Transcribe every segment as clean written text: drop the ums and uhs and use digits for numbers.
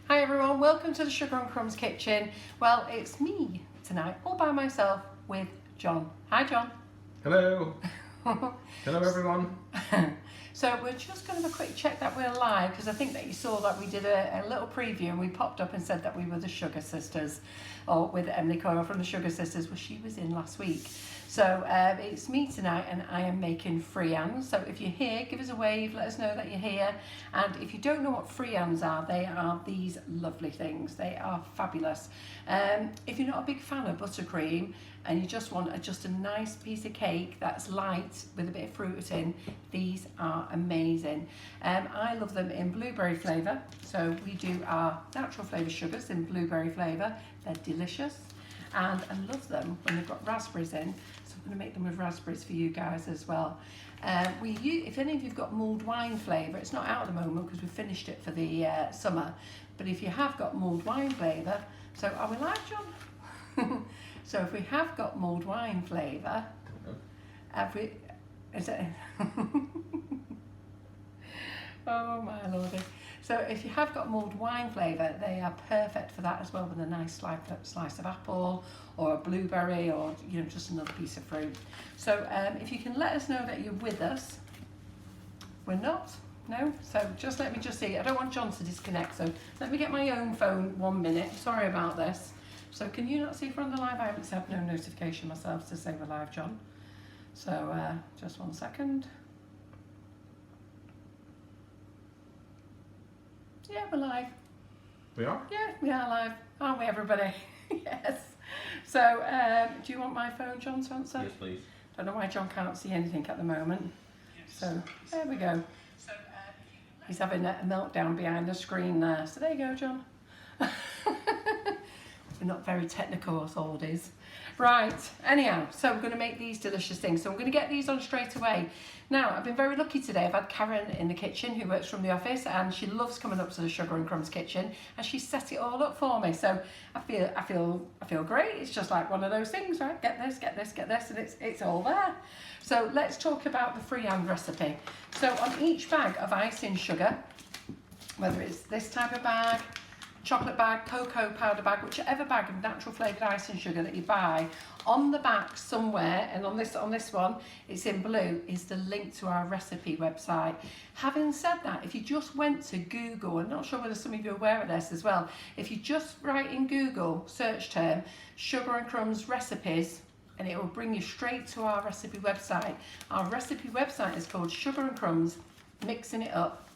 Hi everyone, welcome to the Sugar and Crumbs kitchen. Well, it's me tonight, all by myself with John. Hi John. Hello. Hello everyone. So we're just going to have a quick check that we're live, because I think that you saw that we did a little preview and we popped up and said that we were the Sugar Sisters, or with Emily Coyle from the Sugar Sisters. Well, she was in last week. So it's me tonight and I am making friands. So if you're here, give us a wave, let us know that you're here. And if you don't know what friands are, they are these lovely things. They are fabulous. If you're not a big fan of buttercream and you just want just a nice piece of cake that's light with a bit of fruit in, these are amazing. I love them in blueberry flavour. So we do our natural flavour sugars in blueberry flavour. They're delicious. And I love them when they've got raspberries in, so I'm going to make them with raspberries for you guys as well. If any of you've got mulled wine flavour, it's not out at the moment because we finished it for the summer, but if you have got mulled wine flavour, so are we live, John? So if we have got mulled wine flavour, is it? Oh my lordy. So if you have got mulled wine flavour, they are perfect for that as well, with a nice slice of apple or a blueberry, or just another piece of fruit. So if you can let us know that you're with us. We're not? No? So just let me just see. I don't want John to disconnect, so let me get my own phone 1 minute. Sorry about this. So can you not see if we're on the live? I haven't had no notification myself to say we're live, John. So just 1 second. Yeah, we're live. We are? Yeah, we are live. Aren't we, everybody? Yes. So, do you want my phone, John, to answer? Yes, please. Don't know why John can't see anything at the moment. Yes. So, there we go. So, he's having a meltdown behind the screen there. So, there you go, John. We're not very technical as oldies. Right, anyhow, so we're going to make these delicious things. So I'm going to get these on straight away. Now, I've been very lucky today. I've had Karen in the kitchen who works from the office, and she loves coming up to the Sugar and Crumbs kitchen, and she set it all up for me. So I feel great. It's just like one of those things, right? Get this, get this, get this, and it's all there. So let's talk about the freehand recipe. So on each bag of icing sugar, whether it's this type of bag, chocolate bag, cocoa powder bag, whichever bag of natural flavoured icing sugar that you buy, on the back somewhere, and on this one, it's in blue, is the link to our recipe website. Having said that, if you just went to Google, I'm not sure whether some of you are aware of this as well, if you just write in Google, search term, Sugar and Crumbs recipes, and it will bring you straight to our recipe website. Our recipe website is called Sugar and Crumbs Mixing It Up.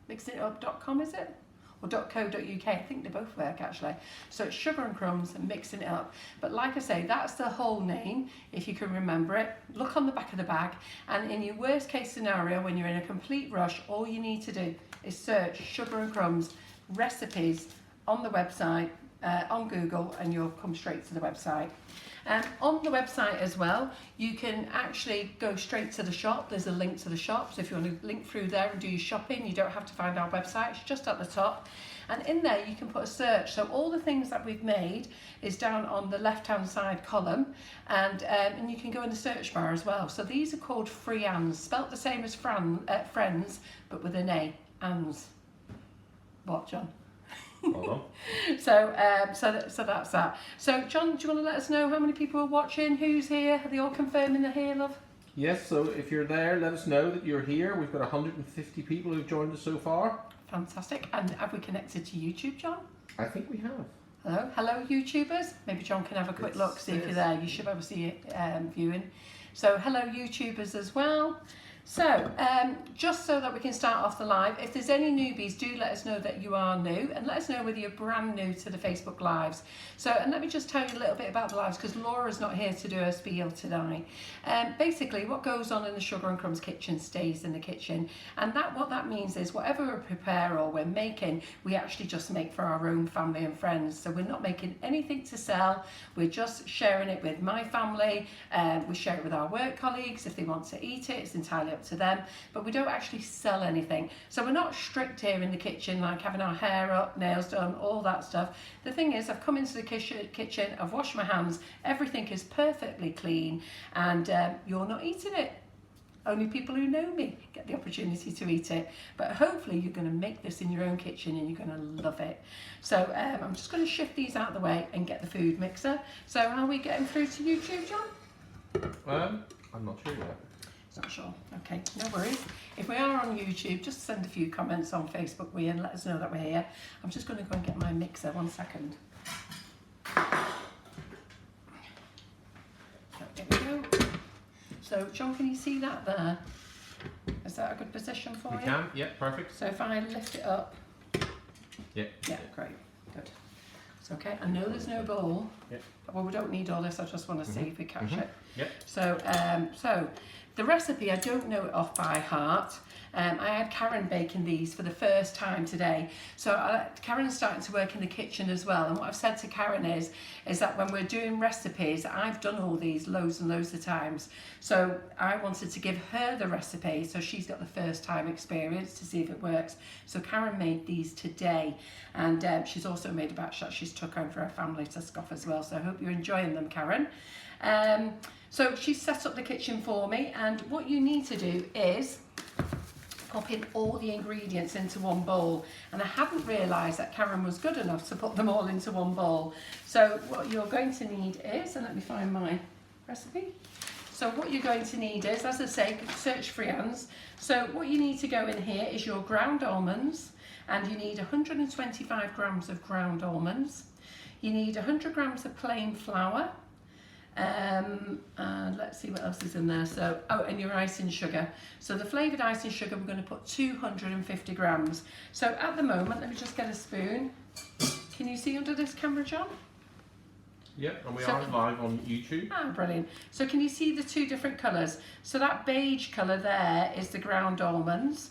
Mixingitup.com, is it? Or .co.uk, I think they both work actually. So it's Sugar and Crumbs and Mixing It Up. But like I say, that's the whole name, if you can remember it. Look on the back of the bag, and in your worst case scenario, when you're in a complete rush, all you need to do is search Sugar and Crumbs recipes on the website, on Google, and you'll come straight to the website. On the website as well, you can actually go straight to the shop. There's a link to the shop, so if you want to link through there and do your shopping, you don't have to find our website. It's just at the top, and in there you can put a search. So all the things that we've made is down on the left hand side column, and you can go in the search bar as well. So these are called friands, spelt the same as friends, but with an A. Ands. What, John? Hold on. So that's that. So John, do you want to let us know how many people are watching? Who's here? Are they all confirming they're here, love? Yes, so if you're there, let us know that you're here. We've got 150 people who've joined us so far. Fantastic. And have we connected to YouTube, John? I think we have. Hello YouTubers. Maybe John can have a quick look, see if you're there. You should be able to see it viewing. So hello YouTubers as well. So, just so that we can start off the live, if there's any newbies, do let us know that you are new, and let us know whether you're brand new to the Facebook Lives. So, and let me just tell you a little bit about the lives, because Laura's not here to do her spiel tonight. Basically, what goes on in the Sugar and Crumbs kitchen stays in the kitchen, and what that means is whatever we prepare or we're making, we actually just make for our own family and friends. So we're not making anything to sell, we're just sharing it with my family, we share it with our work colleagues. If they want to eat it, it's entirely up to them, but we don't actually sell anything. So we're not strict here in the kitchen, like having our hair up, nails done, all that stuff. The thing is, I've come into the kitchen, I've washed my hands, everything is perfectly clean, and you're not eating it. only people who know me get the opportunity to eat it. But hopefully you're going to make this in your own kitchen and you're going to love it. So I'm just going to shift these out of the way and get the food mixer. So are we getting through to YouTube, John? I'm not sure yet. Not sure. Okay, no worries. If we are on YouTube, just send a few comments on Facebook and let us know that we're here. I'm just going to go and get my mixer. 1 second. So, there we go. So, John, can you see that there? Is that a good position for you? We can, yeah, perfect. So if I lift it up. Yeah. Yeah, great. Good. It's okay. I know there's no bowl. Yeah. Well, we don't need all this. I just want to see if we catch it. Yeah. So the recipe, I don't know it off by heart. I had Karen baking these for the first time today. So Karen's starting to work in the kitchen as well. And what I've said to Karen is that when we're doing recipes, I've done all these loads and loads of times. So I wanted to give her the recipe so she's got the first time experience to see if it works. So Karen made these today. And she's also made a batch that she's took home for her family to scoff as well. So I hope you're enjoying them, Karen. So she's set up the kitchen for me. And what you need to do is pop in all the ingredients into one bowl, and I hadn't realised that Karen was good enough to put them all into one bowl. So what you're going to need is, and let me find my recipe. So what you're going to need is, as I say, search Friands. So what you need to go in here is your ground almonds, and you need 125 grams of ground almonds. You need 100 grams of plain flour. And let's see what else is in there. So, and your icing sugar. So the flavoured icing sugar, we're going to put 250 grams. So at the moment, let me just get a spoon. Can you see under this camera, John? Yeah, and we are live on YouTube. Ah, brilliant. So can you see the two different colours? So that beige colour there is the ground almonds.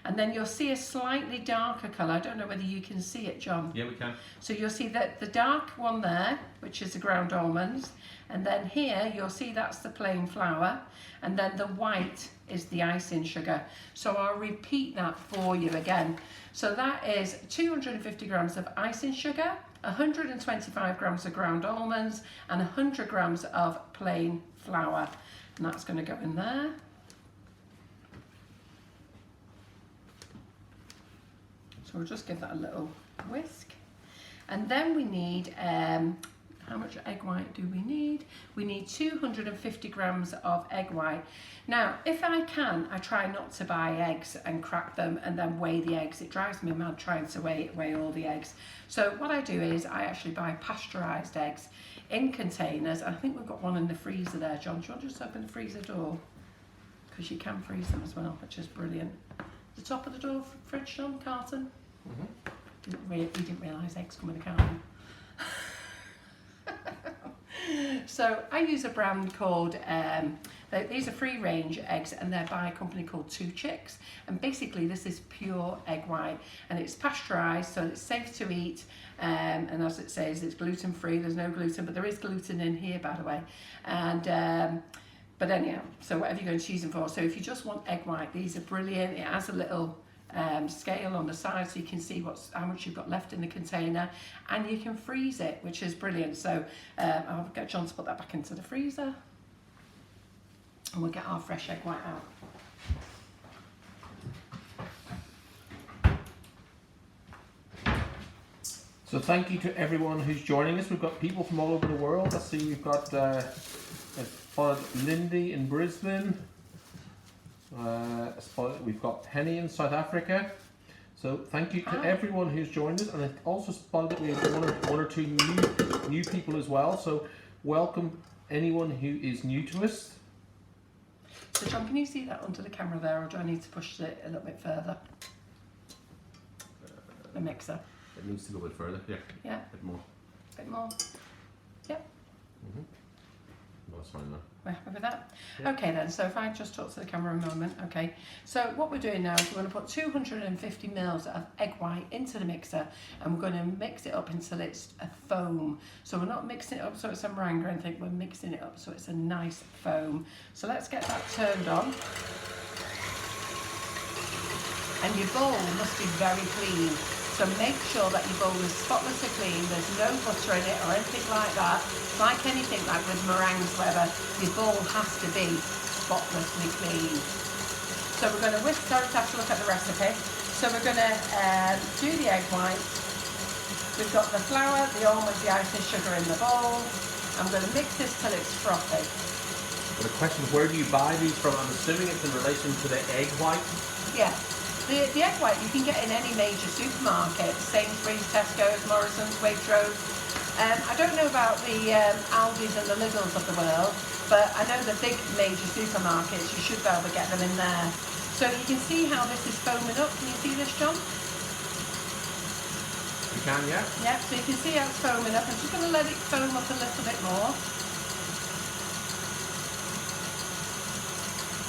And then you'll see a slightly darker colour. I don't know whether you can see it, John. Yeah, we can. So you'll see that the dark one there, which is the ground almonds. And then here, you'll see that's the plain flour. And then the white is the icing sugar. So I'll repeat that for you again. So that is 250 grams of icing sugar, 125 grams of ground almonds, and 100 grams of plain flour. And that's going to go in there. So we'll just give that a little whisk. And then we need, how much egg white do we need? We need 250 grams of egg white. Now, if I can, I try not to buy eggs and crack them and then weigh the eggs. It drives me mad trying to weigh all the eggs. So what I do is I actually buy pasteurised eggs in containers. I think we've got one in the freezer there, John. Do you want to just open the freezer door? Because you can freeze them as well, which is brilliant. The top of the door fridge, John, carton. We didn't realise eggs come in a carton. So I use a brand called, these are free range eggs, and they're by a company called Two Chicks. And basically this is pure egg white, and it's pasteurised, so it's safe to eat. And as it says, it's gluten free. There's no gluten, but there is gluten in here, by the way. And but anyhow, so whatever you're going to use them for. So if you just want egg white, these are brilliant. It has a little scale on the side so you can see how much you've got left in the container, and you can freeze it, which is brilliant. So I'll get John to put that back into the freezer, and we'll get our fresh egg white out. So thank you to everyone who's joining us. We've got people from all over the world. I see we've got Lindy in Brisbane. We've got Penny in South Africa. So thank you to everyone who's joined us, and I also spotted that we have one or two new people as well. So welcome anyone who is new to us. So John, can you see that under the camera there, or do I need to push it a little bit further? The mixer. It needs to go a bit further. Yeah. Yeah. A bit more. A bit more. Yep. No, that's fine now. We're happy with that? Yeah. Okay then, so if I just talk to the camera a moment, okay. So what we're doing now is we're going to put 250 mils of egg white into the mixer, and we're going to mix it up until it's a foam. So we're not mixing it up so it's a meringue or anything, we're mixing it up so it's a nice foam. So let's get that turned on. And your bowl must be very clean. So make sure that your bowl is spotlessly clean, there's no butter in it or anything like that. Like anything, like with meringues, whatever, your bowl has to be spotlessly clean. So we're going to whisk, sorry to have to look at the recipe. So we're going to do the egg whites. We've got the flour, the almonds, the icing sugar in the bowl. I'm going to mix this till it's frothy. But the question is, where do you buy these from? I'm assuming it's in relation to the egg white. Yeah. The egg white you can get in any major supermarket, Sainsbury's, Tesco's, Morrison's, Waitrose. I don't know about the Aldi's and the Lidl's of the world, but I know the big major supermarkets, you should be able to get them in there. So you can see how this is foaming up. Can you see this, John? You can, yeah? Yeah, so you can see how it's foaming up. I'm just going to let it foam up a little bit more.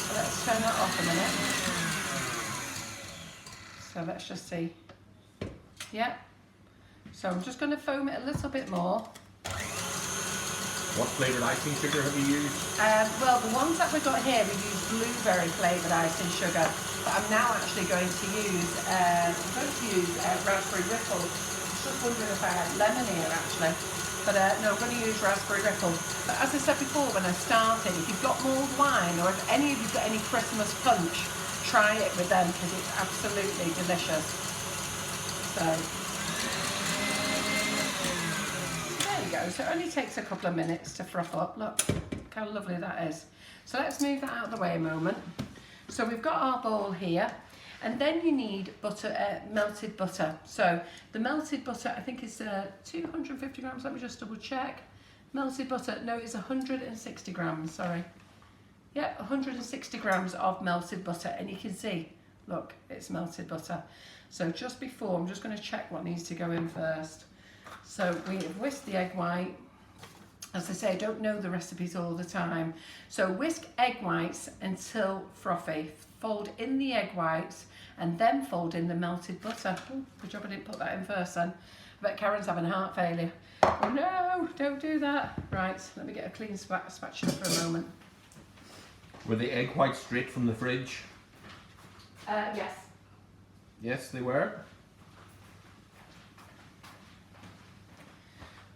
So let's turn that off a minute. So let's just see. Yeah. So I'm just going to foam it a little bit more. What flavoured icing sugar have you used? Well, the ones that we've got here, we use blueberry flavoured icing sugar. But I'm now actually going to use, raspberry ripple. I was just wondering if I had lemon here actually. But no, I'm going to use raspberry ripple. But as I said before when I started, if you've got mulled wine or if any of you've got any Christmas punch, try it with them because it's absolutely delicious. So there you go. So it only takes a couple of minutes to froth up. Look how lovely that is. So let's move that out of the way a moment. So we've got our bowl here, and then you need butter, melted butter. So the melted butter, I think is 250 grams. Let me just double check. Melted butter, no, it's 160 grams, sorry. Yeah, 160 grams of melted butter, and you can see, look, it's melted butter. So just before, I'm just going to check what needs to go in first. So we have whisked the egg white. As I say, I don't know the recipes all the time. So whisk egg whites until frothy. Fold in the egg whites and then fold in the melted butter. Oh, good job I didn't put that in first then. I bet Karen's having heart failure. Oh no, don't do that. Right, let me get a clean spatula for a moment. Were the egg whites straight from the fridge? Yes. Yes, they were.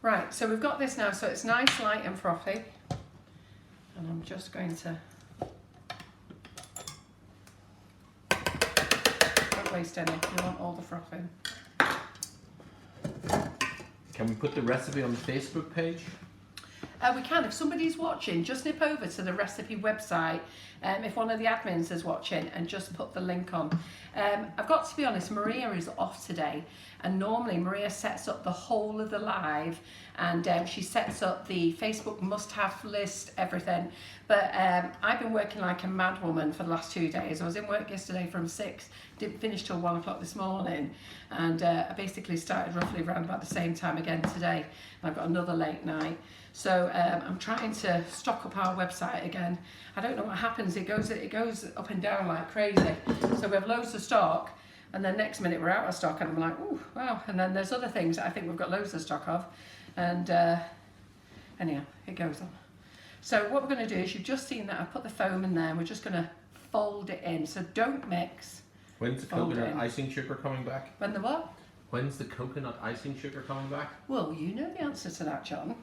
Right, so we've got this now, so it's nice, light and frothy. And I'm just going to... Don't waste any, you want all the frothing. Can we put the recipe on the Facebook page? We can. If somebody's watching, just nip over to the recipe website. If one of the admins is watching, and just put the link on. I've got to be honest, Maria is off today, and normally Maria sets up the whole of the live, and she sets up the Facebook must-have list, everything. But I've been working like a mad woman for the last 2 days. I was in work yesterday from 6, didn't finish till 1 o'clock this morning, and I basically started roughly around about the same time again today. And I've got another late night. So I'm trying to stock up our website again. I don't know what happens. It goes up and down like crazy. So we have loads of stock, and then next minute we're out of stock, and I'm like, oh wow. And then there's other things that I think we've got loads of stock of, and anyhow, it goes on. So what we're going to do is, you've just seen that I've put the foam in there, and we're just going to fold it in. So don't mix. When's the coconut icing sugar coming back? When the what? When's the coconut icing sugar coming back? Well, you know the answer to that, John.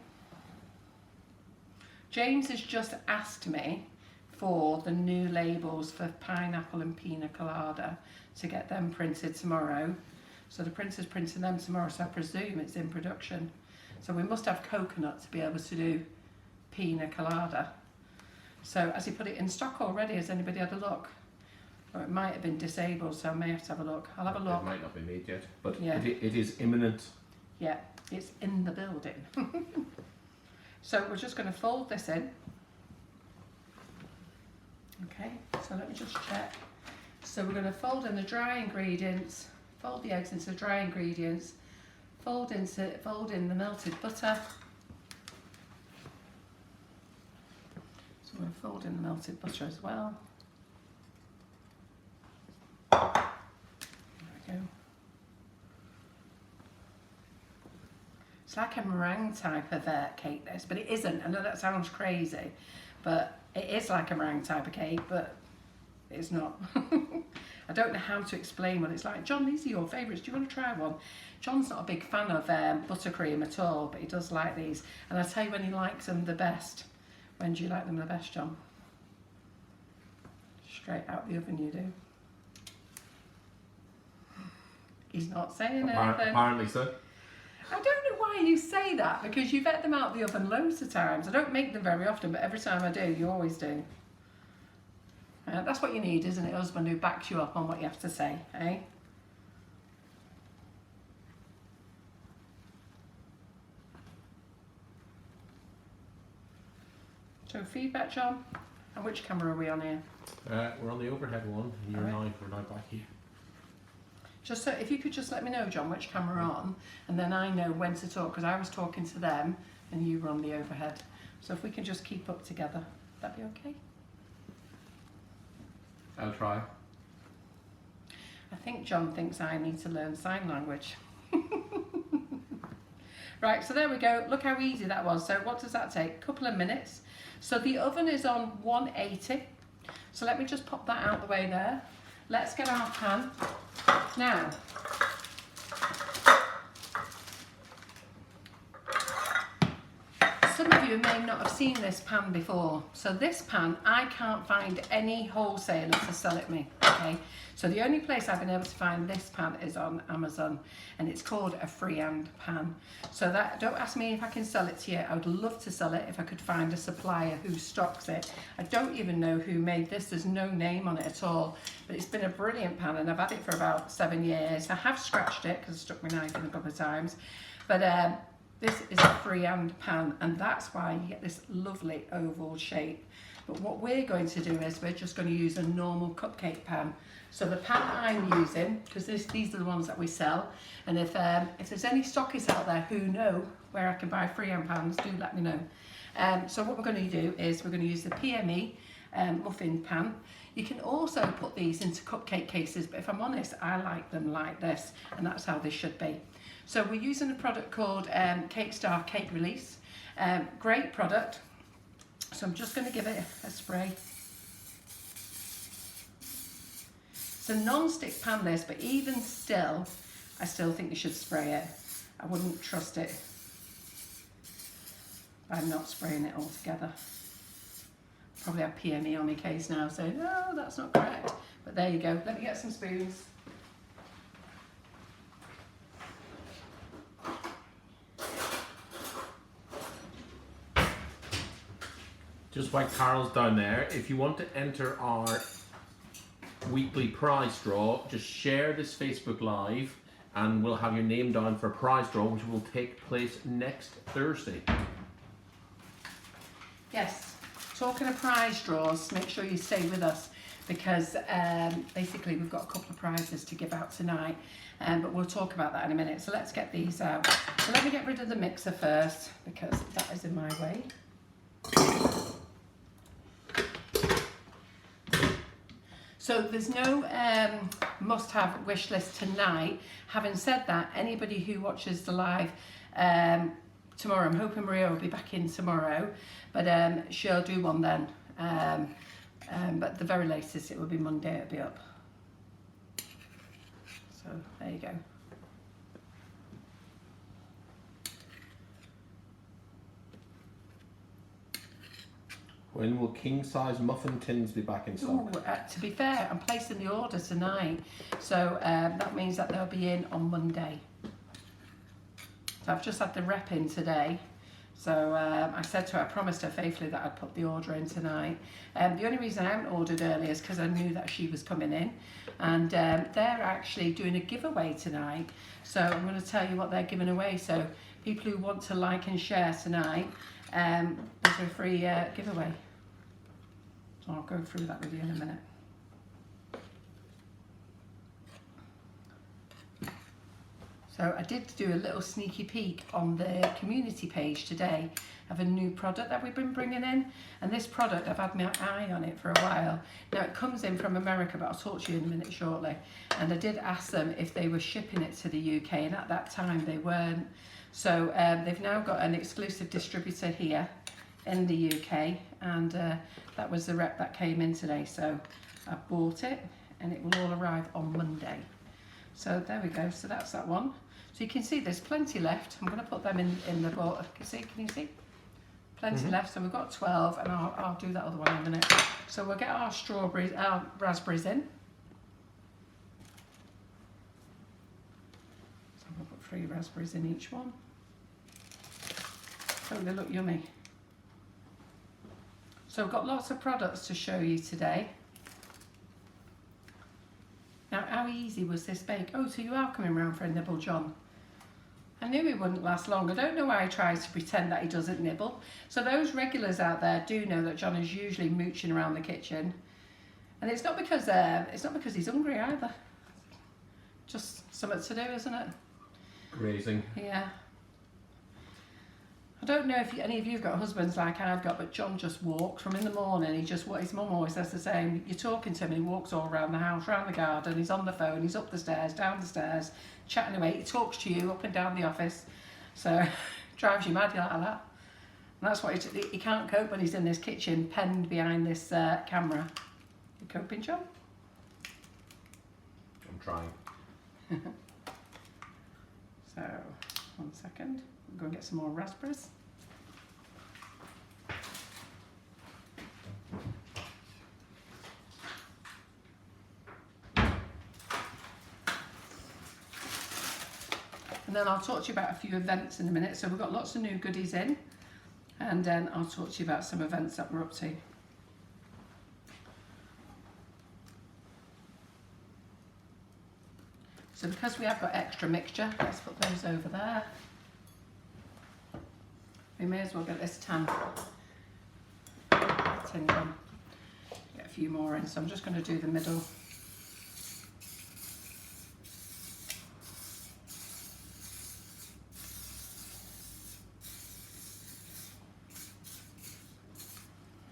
James has just asked me for the new labels for pineapple and pina colada to get them printed tomorrow. So the printer's printing them tomorrow, so I presume it's in production. So we must have coconut to be able to do pina colada. So has he put it in stock already? Has anybody had a look? Or it might have been disabled, so I may have to have a look. I'll have a look. It might not be made yet, but yeah. it is imminent. Yeah, it's in the building. So we're just going to fold this in. Okay, so let me just check. So we're going to fold in the dry ingredients, fold the eggs into the dry ingredients, fold in the melted butter. So we're going to fold in the melted butter as well. There we go. It's like a meringue type of cake, this, but it isn't. I know that sounds crazy, but it is like a meringue type of cake, but it's not. I don't know how to explain what it's like. John, these are your favourites. Do you want to try one? John's not a big fan of buttercream at all, but he does like these. And I'll tell you when he likes them the best. When do you like them the best, John? Straight out the oven you do. He's not saying anything. Apparently so. I don't know why you say that, because you've had them out of the oven loads of times. I don't make them very often, but every time I do, you always do. That's what you need, isn't it? A husband who backs you up on what you have to say, eh? So feedback, John. And which camera are we on here? We're on the overhead one. We're now back here. Just so, if you could just let me know, John, which camera we're on, and then I know when to talk, because I was talking to them and you were on the overhead. So if we can just keep up together, that'd be okay? I'll try. I think John thinks I need to learn sign language. Right, so there we go. Look how easy that was. So what does that take? A couple of minutes. So the oven is on 180. So let me just pop that out the way there. Let's get our pan. Now, some of you may not have seen this pan before. So this pan, I can't find any wholesaler to sell it me, okay? So the only place I've been able to find this pan is on Amazon, and it's called a Friand pan. So that, don't ask me if I can sell it to you. I would love to sell it if I could find a supplier who stocks it. I don't even know who made this. There's no name on it at all, but it's been a brilliant pan, and I've had it for about 7 years. I have scratched it because I stuck my knife in a couple of times, but this is a Friand pan, and that's why you get this lovely oval shape. But what we're going to do is we're just going to use a normal cupcake pan. So the pan I'm using, because these are the ones that we sell, and if there's any stockists out there who know where I can buy Friand pans, do let me know. So what we're going to do is we're going to use the PME muffin pan. You can also put these into cupcake cases, but if I'm honest, I like them like this, and that's how they should be. So we're using a product called Cake Star Cake Release. Great product. So I'm just going to give it a spray. It's a non-stick pan this, but even still, I still think you should spray it. I wouldn't trust it by not spraying it all together. Probably have PME on my case now, so no, that's not correct. But there you go. Let me get some spoons. Just while Carol's down there, if you want to enter our weekly prize draw, just share this Facebook Live and we'll have your name down for a prize draw, which will take place next Thursday. Yes, talking of prize draws, make sure you stay with us, because basically we've got a couple of prizes to give out tonight, but we'll talk about that in a minute. So let's get these out. So let me get rid of the mixer first, because that is in my way. So there's no must-have wish list tonight. Having said that, anybody who watches the live tomorrow, I'm hoping Maria will be back in tomorrow, but she'll do one then. But the very latest, it will be Monday, it'll be up. So there you go. When will king-size muffin tins be back in stock? Ooh, to be fair, I'm placing the order tonight, so that means that they'll be in on Monday. So I've just had the rep in today, so I said to her, I promised her faithfully that I'd put the order in tonight. The only reason I haven't ordered early is because I knew that she was coming in, and they're actually doing a giveaway tonight, so I'm going to tell you what they're giving away. So people who want to like and share tonight, there's a free giveaway. So I'll go through that with you in a minute. So I did do a little sneaky peek on the community page today of a new product that we've been bringing in, and this product, I've had my eye on it for a while. Now it comes in from America, but I'll talk to you in a minute shortly. And I did ask them if they were shipping it to the UK, and at that time they weren't. So they've now got an exclusive distributor here in the UK, and that was the rep that came in today. So I bought it, and it will all arrive on Monday. So there we go. So that's that one. So you can see there's plenty left. I'm going to put them in the bowl. Can you see? Plenty left, so we've got 12, and I'll do that other one in a minute. So we'll get our raspberries in. So we'll put 3 raspberries in each one. Don't they look yummy? So we've got lots of products to show you today. Now, how easy was this bake? Oh, so you are coming round for a nibble, John. I knew he wouldn't last long. I don't know why he tries to pretend that he doesn't nibble. So those regulars out there do know that John is usually mooching around the kitchen, and it's not because he's hungry either. Just something to do, isn't it? Grazing. Yeah. I don't know if any of you've got husbands like I've got, but John just walks from in the morning. His mum always says the same. You're talking to him and he walks all around the house, around the garden, he's on the phone, he's up the stairs, down the stairs, chatting away. He talks to you up and down the office. So drives you mad like that. And that's what he can't cope when he's in this kitchen, penned behind this camera. You coping, John? I'm trying. So, 1 second. We'll go and get some more raspberries. And then I'll talk to you about a few events in a minute. So we've got lots of new goodies in, and then I'll talk to you about some events that we're up to. So because we have got extra mixture, let's put those over there. We may as well get this tin done. Get a few more in, so I'm just going to do the middle.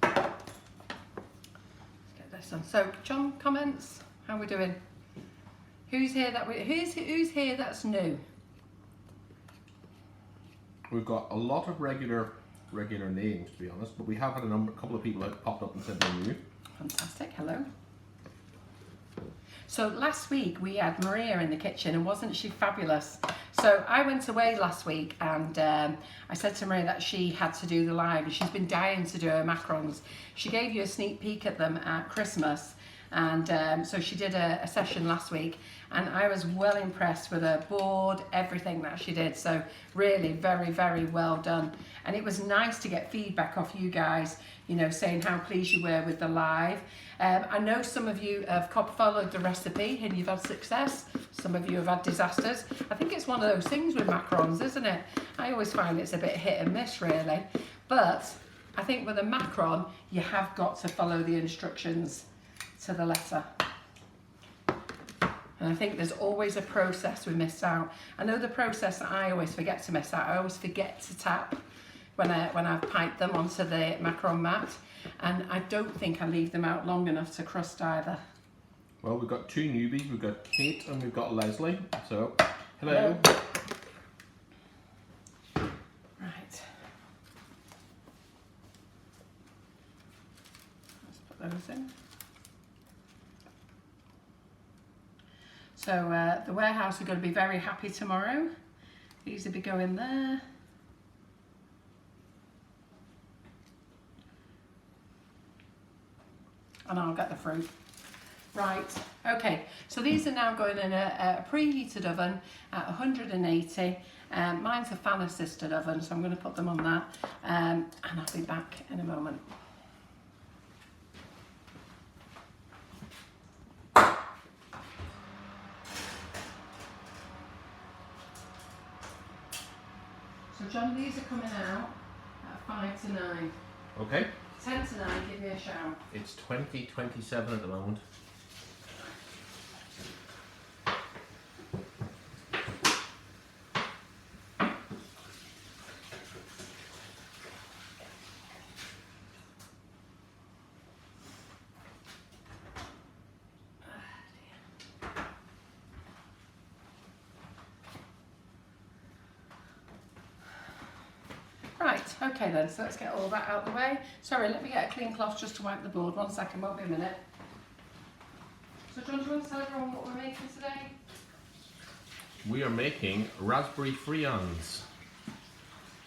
Let's get this on. So, John, comments? How are we doing? Who's here that's new? We've got a lot of regular names, to be honest, but we have had a couple of people that popped up and said they're new. Fantastic, hello. So last week we had Maria in the kitchen, and wasn't she fabulous? So I went away last week, and I said to Maria that she had to do the live, and she's been dying to do her macarons. She gave you a sneak peek at them at Christmas, and so she did a session last week, and I was well impressed with her board, everything that she did. So really very, very well done. And it was nice to get feedback off you guys, you know, saying how pleased you were with the live. I know some of you have followed the recipe and you've had success. Some of you have had disasters. I think it's one of those things with macarons, isn't it? I always find it's a bit hit and miss, really. But I think with a macaron, you have got to follow the instructions to the letter. And I think there's always a process we miss out. I know the process that I always forget to miss out. I always forget to tap when I've piped them onto the macaron mat, and I don't think I leave them out long enough to crust either. Well, we've got 2 newbies. We've got Kate and we've got Leslie. So, hello. Right. Let's put those in. So the warehouse are going to be very happy tomorrow. These will be going there. And I'll get the fruit. Right, okay, so these are now going in a preheated oven at 180. Mine's a fan assisted oven, so I'm going to put them on that, and I'll be back in a moment. So John, these are coming out at 5 to 9. Okay. 10 to 9, give me a shout. It's 20:27 at the moment. Right, okay then, so let's get all that out of the way. Sorry, let me get a clean cloth just to wipe the board. 1 second, won't be a minute. So John, do you want to tell everyone what we're making today? We are making raspberry friands.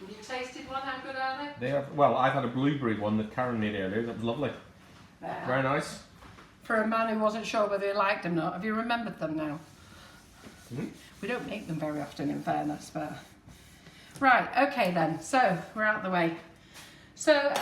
You tasted one, how good are they? They have, well, I've had a blueberry one that Karen made earlier. That was lovely. Very nice. For a man who wasn't sure whether he liked them or not, have you remembered them now? Mm. We don't make them very often, in fairness, but... Right, okay then, so we're out of the way. So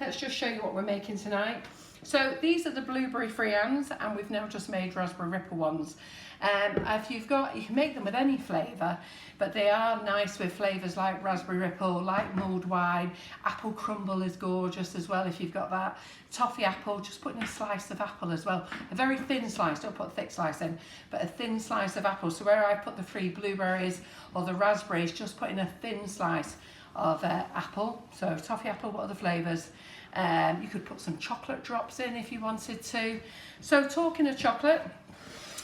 let's just show you what we're making tonight. So these are the Blueberry Friands, and we've now just made Raspberry Ripple ones. If you've got, you can make them with any flavour, but they are nice with flavours like Raspberry Ripple, like mulled wine. Apple crumble is gorgeous as well if you've got that. Toffee apple, just put in a slice of apple as well. A very thin slice, don't put a thick slice in, but a thin slice of apple. So where I put the 3 blueberries or the raspberries, just put in a thin slice of apple. So toffee apple, what other flavours? You could put some chocolate drops in if you wanted to. So talking of chocolate,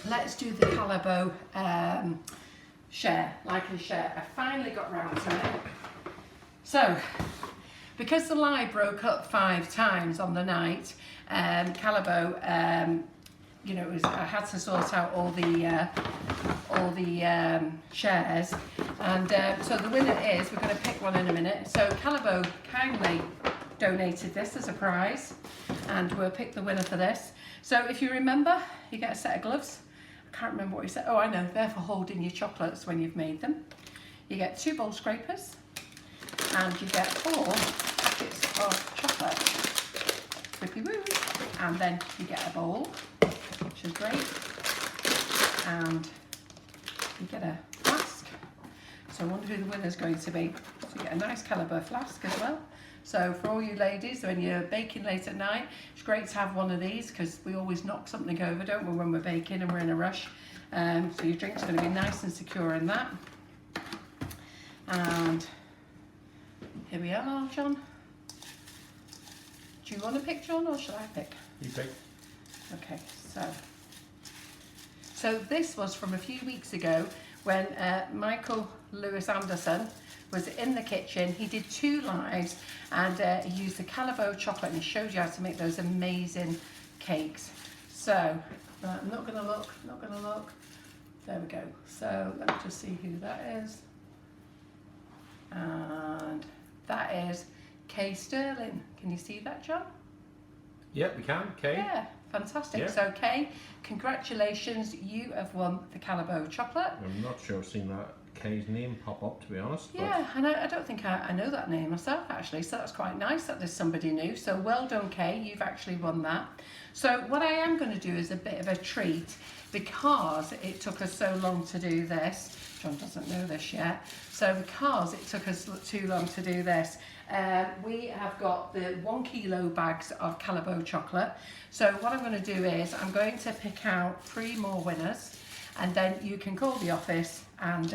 let's do the Calabo likely share. I finally got round to it. So, because the lie broke up 5 times on the night, Calabo, you know, I had to sort out all the shares, and so the winner is, we're going to pick one in a minute. So Calabo kindly donated this as a prize, and we'll pick the winner for this. So if you remember, you get a set of gloves. I can't remember what you said. Oh, I know, they're for holding your chocolates when you've made them. You get 2 bowl scrapers, and you get 4 packets of chocolate. Whippy woo. And then you get a bowl, which is great. And you get a flask. So I wonder who the winner's going to be. So you get a nice Calabo flask as well. So for all you ladies, when you're baking late at night, it's great to have one of these, because we always knock something over, don't we, when we're baking and we're in a rush. So your drink's going to be nice and secure in that. And here we are, John. Do you want to pick, John, or shall I pick? You pick. Okay, so this was from a few weeks ago when Michael Lewis Anderson was in the kitchen. He did 2 lives, and he used the Calabo chocolate, and he showed you how to make those amazing cakes. So I'm not going to look. There we go. So let me just see who that is. And that is Kay Sterling. Can you see that, John? Yeah, we can. Kay. Yeah, fantastic. Yeah. So Kay, congratulations, you have won the Calabo chocolate. I'm not sure I've seen that Kay's name pop up, to be honest. Yeah, and I don't think I know that name myself, actually, so that's quite nice that there's somebody new. So well done, Kay, you've actually won that. So what I am going to do is a bit of a treat, because it took us so long to do this. John doesn't know this yet. So because it took us too long to do this, we have got the 1 kilo bags of Calabo chocolate. So what I'm going to do is I'm going to pick out 3 more winners, and then you can call the office and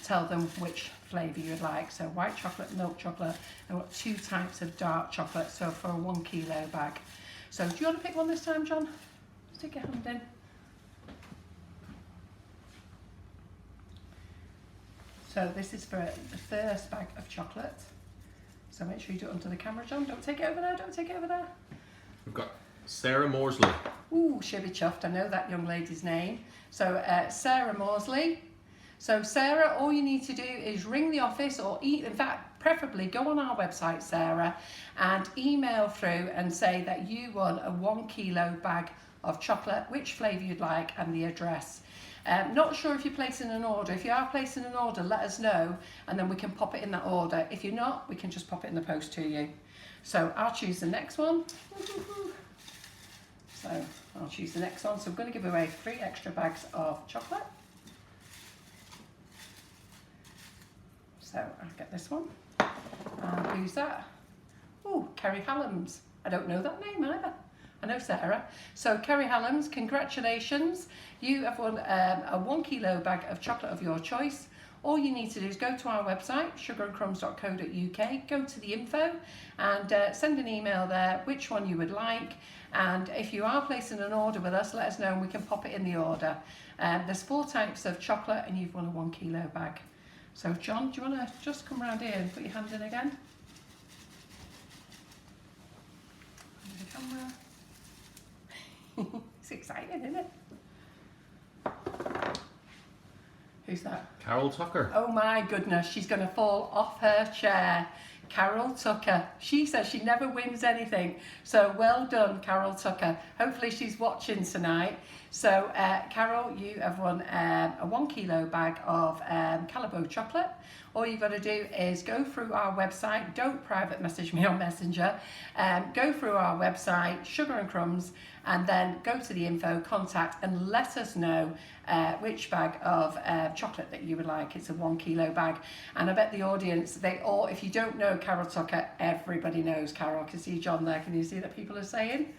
tell them which flavour you'd like. So white chocolate, milk chocolate, and we've got 2 types of dark chocolate, so for a 1 kilo bag. So do you want to pick one this time, John? Stick your hand in. So this is for the first bag of chocolate. So make sure you do it onto the camera, John. Don't take it over there, don't take it over there. We've got Sarah Morsley. Ooh, she'll be chuffed. I know that young lady's name. So Sarah Morsley. So Sarah, all you need to do is ring the office, or in fact, preferably go on our website, Sarah, and email through and say that you won a 1 kilo bag of chocolate, which flavour you'd like, and the address. Not sure if you're placing an order. If you are placing an order, let us know, and then we can pop it in that order. If you're not, we can just pop it in the post to you. So I'll choose the next one. So I'll choose the next one. So I'm going to give away 3 extra bags of chocolate. So I'll get this one. And who's that? Oh, Kerry Hallams. I don't know that name either. I know Sarah. So Kerry Hallams, congratulations. You have won a 1 kilo bag of chocolate of your choice. All you need to do is go to our website, sugarandcrumbs.co.uk, go to the info and send an email there, which one you would like. And if you are placing an order with us, let us know and we can pop it in the order. There's 4 types of chocolate and you've won a 1 kilo bag. So John, do you want to just come around here and put your hand in again? The camera. It's exciting, isn't it? Who's that? Carol Tucker. Oh my goodness, she's going to fall off her chair. Carol Tucker. She says she never wins anything. So well done, Carol Tucker. Hopefully she's watching tonight. So Carol, you have won a 1 kilo bag of Calibo chocolate. All you've got to do is go through our website. Don't private message me on Messenger. Go through our website, Sugar and Crumbs, and then go to the info, contact, and let us know which bag of chocolate that you would like. It's a 1 kilo bag. And I bet the audience, they all, if you don't know Carol Tucker, everybody knows Carol. I can see John there. Can you see that people are saying?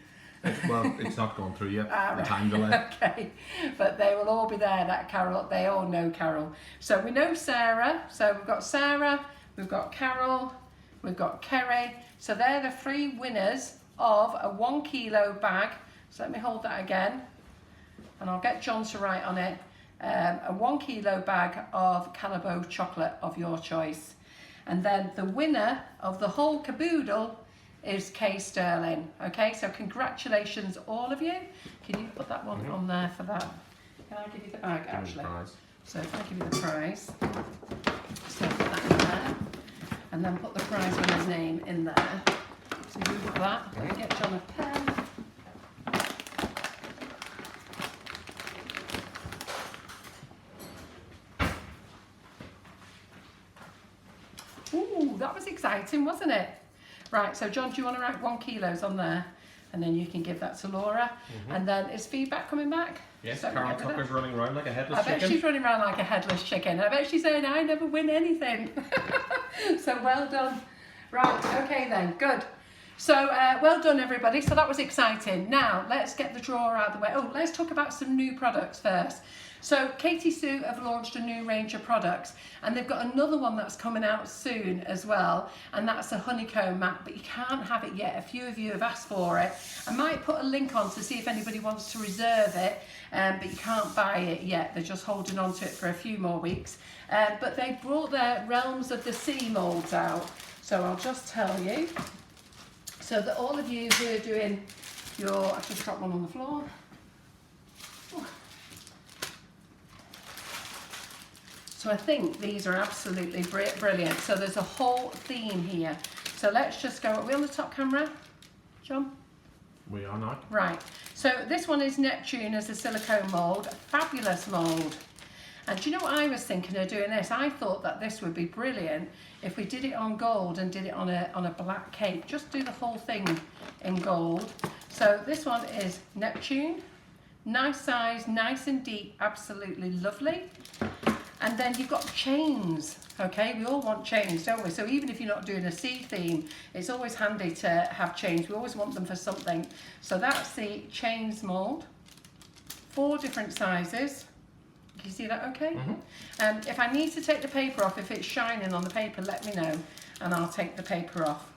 Well, it's not gone through yet. The time delay. Okay, but they will all be there. That Carol, they all know Carol. So we know Sarah. So we've got Sarah, we've got Carol, we've got Kerry. So they're the 3 winners of a 1 kilo bag. So let me hold that again, and I'll get John to write on it. A 1 kilo bag of Calibo chocolate of your choice, and then the winner of the whole caboodle is Kay Sterling. Okay, so congratulations all of you. Can you put that one on there for that? Can I give you the bag actually? So can I give you the prize? So put that in there, and then put the prize winner's name in there. So you put that. Let me get John a pen. Ooh, that was exciting, wasn't it? Right, so John, do you want to write 1 kilos on there? And then you can give that to Laura. And then is feedback coming back? Yes, So Carol Tucker's running around like a headless chicken. I bet she's running around like a headless chicken. I bet she's saying, I never win anything. So well done. Right, okay then, good. So well done everybody. So that was exciting. Now, let's get the drawer out of the way. Oh, let's talk about some new products first. So Katie Sue have launched a new range of products, and they've got another one that's coming out soon as well, and that's a honeycomb mat, but you can't have it yet. A few of you have asked for it. I might put a link on to see if anybody wants to reserve it, but you can't buy it yet. They're just holding on to it for a few more weeks. But they brought their Realms of the Sea moulds out, so I'll just tell you. So that all of you who are doing your, I've just dropped one on the floor. So I think these are absolutely brilliant. So there's a whole theme here. So let's just go, are we on the top camera, John? We are not. Right, so this one is Neptune as a silicone mould, a fabulous mould. And do you know what I was thinking of doing this? I thought that this would be brilliant if we did it on gold and did it on a black cake. Just do the whole thing in gold. So this one is Neptune, nice size, nice and deep, absolutely lovely. And then you've got chains, okay? We all want chains, don't we? So even if you're not doing a sea theme, it's always handy to have chains. We always want them for something. So that's the chains mould, 4 different sizes. Can you see that okay? If I need to take the paper off, if it's shining on the paper, let me know, and I'll take the paper off.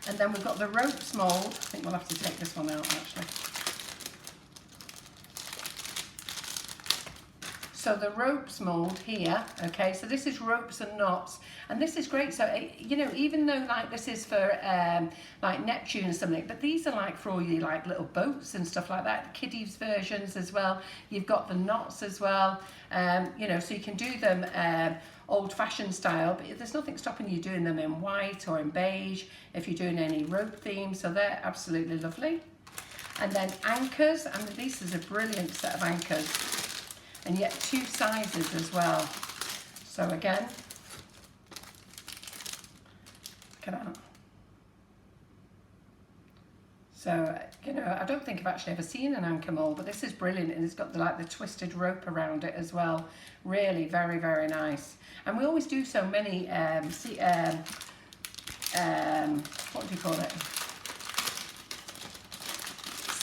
And then we've got the ropes mould. I think we'll have to take this one out actually. So the ropes mould here, okay, so this is ropes and knots, and this is great. So, you know, even though like this is for like Neptune and something, but these are like for all you like little boats and stuff like that, kiddies versions as well. You've got the knots as well, you know, so you can do them old-fashioned style, but there's nothing stopping you doing them in white or in beige if you're doing any rope themes, so they're absolutely lovely. And then anchors, and this is a brilliant set of anchors. And yet 2 sizes as well. So again, look at that. So, you know, I don't think I've actually ever seen an anchor mould, but this is brilliant, and it's got the twisted rope around it as well. Really very, very nice. And we always do so many, what do you call it?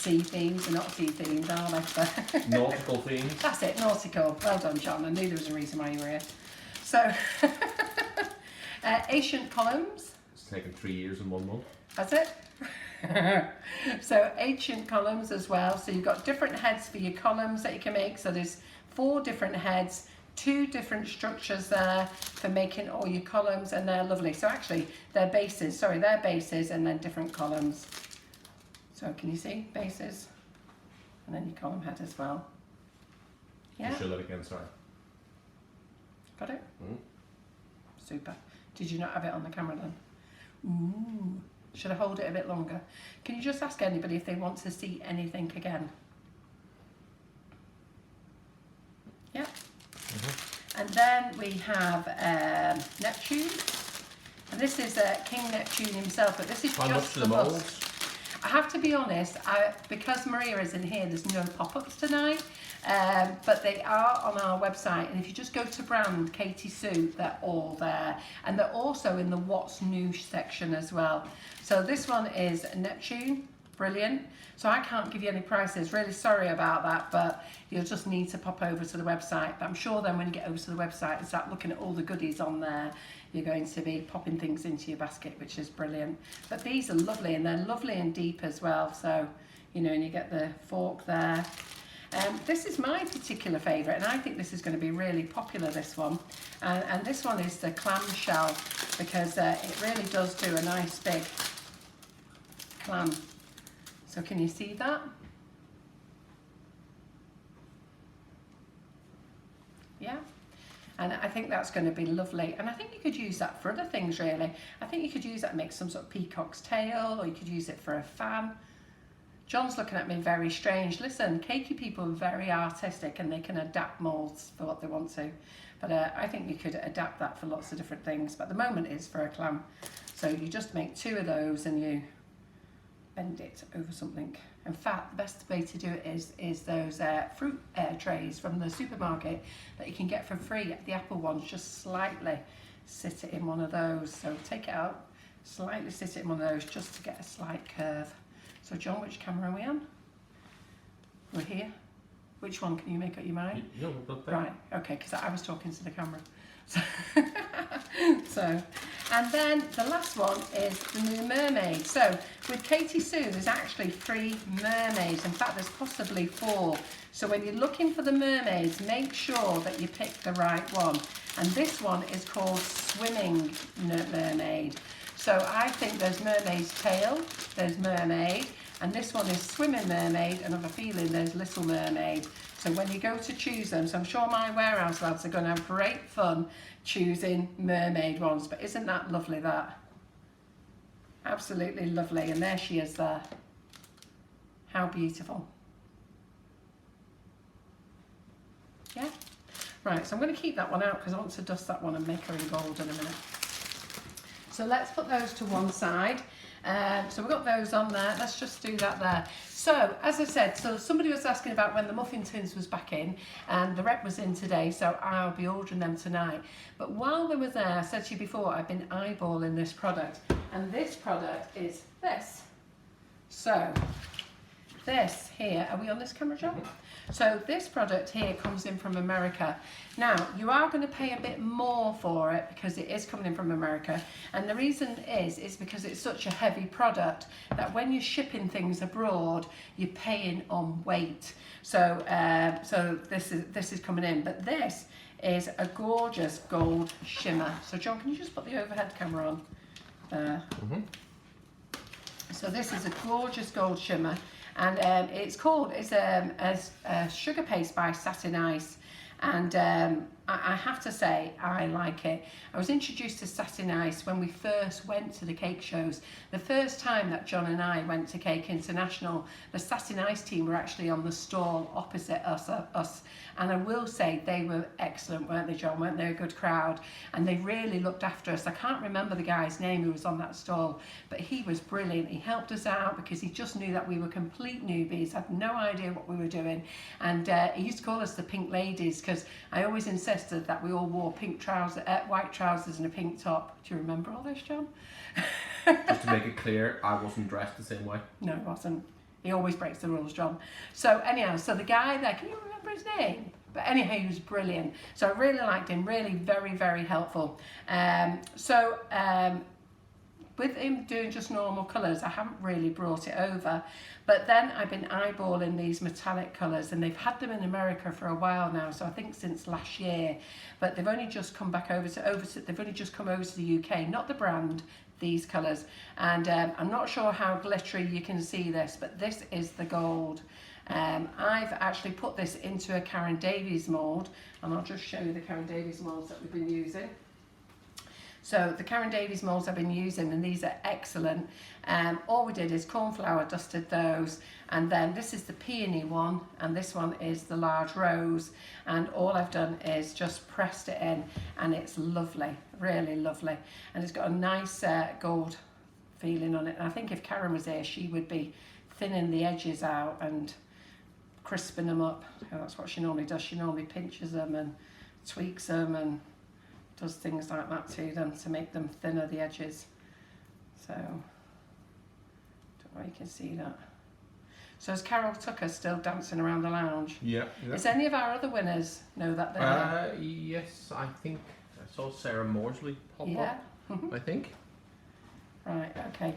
Sea themes, they're not sea themes, are they? Nautical themes. That's it, nautical. Well done, John. I knew there was a reason why you were here. So, ancient columns. It's taken 3 years and 1 month. That's it. So ancient columns as well. So you've got different heads for your columns that you can make. So there's 4 different heads, 2 different structures there for making all your columns, and they're lovely. So actually, they're bases. Sorry, they're bases and then different columns. So can you see bases, and then your column head as well. Yeah. Show that again, sorry. Got it? Super. Did you not have it on the camera then? Ooh. Should I hold it a bit longer? Can you just ask anybody if they want to see anything again? Yeah. And then we have Neptune. And this is King Neptune himself, but this is How just much are the bust. molds? I have to be honest, because Maria is in here, there's no pop-ups tonight, but they are on our website, and if you just go to brand Katie Sue, they're all there, and they're also in the what's new section as well. So this one is Neptune, brilliant. So I can't give you any prices, really sorry about that, but you'll just need to pop over to the website. But I'm sure then when you get over to the website and start looking at all the goodies on there, you're going to be popping things into your basket, which is brilliant. But these are lovely, and they're lovely and deep as well. So, you know, and you get the fork there. This is my particular favourite, and I think this is going to be really popular, this one. And this one is the clamshell, because it really does do a nice big clam. So can you see that? Yeah. And I think that's going to be lovely. And I think you could use that for other things, really. I think you could use that to make some sort of peacock's tail, or you could use it for a fan. John's looking at me very strange. Listen, cakey people are very artistic, and they can adapt moulds for what they want to. But I think you could adapt that for lots of different things. But at the moment it's for a clam. So you just make 2 of those and you bend it over something. In fact, the best way to do it is those fruit trays from the supermarket that you can get for free. The apple ones, just slightly sit it in one of those. So take it out, slightly sit it in one of those just to get a slight curve. So John, which camera are we on? We're here. Which one can you make up your mind? No, not that. Right, okay, because I was talking to the camera. So, and then the last one is the new mermaid. So with Katie Sue, there's actually 3 mermaids. In fact, there's possibly 4. So when you're looking for the mermaids, make sure that you pick the right one. And this one is called Swimming Mermaid. So I think there's Mermaid's Tail, there's Mermaid, and this one is Swimming Mermaid, and I have a feeling there's Little Mermaid. So when you go to choose them, so I'm sure my warehouse lads are going to have great fun choosing mermaid ones. But isn't that lovely, that? Absolutely lovely. And there she is there. How beautiful. Yeah? Right, so I'm going to keep that one out because I want to dust that one and make her in gold in a minute. So let's put those to one side. So we've got those on there. Let's just do that there. So as I said, so somebody was asking about when the muffin tins was back in, and the rep was in today, so I'll be ordering them tonight. But while they were there, I said to you before, I've been eyeballing this product, and this product is this. So this here, are we on this camera, John? So this product here comes in from America. Now, you are going to pay a bit more for it because it is coming in from America. And the reason is because it's such a heavy product that when you're shipping things abroad, you're paying on weight. So so this is coming in. But this is a gorgeous gold shimmer. So John, can you just put the overhead camera on there? So this is a gorgeous gold shimmer. And it's a sugar paste by Satin Ice, and I have to say I like it. I was introduced to Satin Ice when we first went to the cake shows. The first time that John and I went to Cake International, the Satin Ice team were actually on the stall opposite us. And I will say they were excellent, weren't they, John? Weren't they a good crowd? And they really looked after us. I can't remember the guy's name who was on that stall, but he was brilliant. He helped us out because he just knew that we were complete newbies, had no idea what we were doing. And he used to call us the pink ladies because I always insisted that we all wore pink trousers, white trousers and a pink top. Do you remember all this, John? Just to make it clear, I wasn't dressed the same way. No, it wasn't. He always breaks the rules, John. So anyhow, so the guy there, can you remember his name? But anyhow, he was brilliant. So I really liked him, really very, very helpful. With him doing just normal colours, I haven't really brought it over. But then I've been eyeballing these metallic colours, and they've had them in America for a while now, so I think since last year. But they've only just come back they've only just come over to the UK, not the brand, these colours. And I'm not sure how glittery you can see this, but this is the gold. I've actually put this into a Karen Davies mould, and I'll just show you the Karen Davies moulds that we've been using. So the Karen Davies moulds I've been using, and these are excellent. All we did is corn flour, dusted those, and then this is the peony one, and this one is the large rose, and all I've done is just pressed it in, and it's lovely, really lovely, and it's got a nice gold feeling on it. And I think if Karen was here, she would be thinning the edges out and crisping them up. That's what she normally does. She normally pinches them and tweaks them and does things like that to them to make them thinner, the edges. So, don't know if you can see that. So is Carol Tucker still dancing around the lounge? Yeah. Is any of our other winners know that they're here? Yes, I think I saw Sarah Morsley pop up, I think. Right, okay.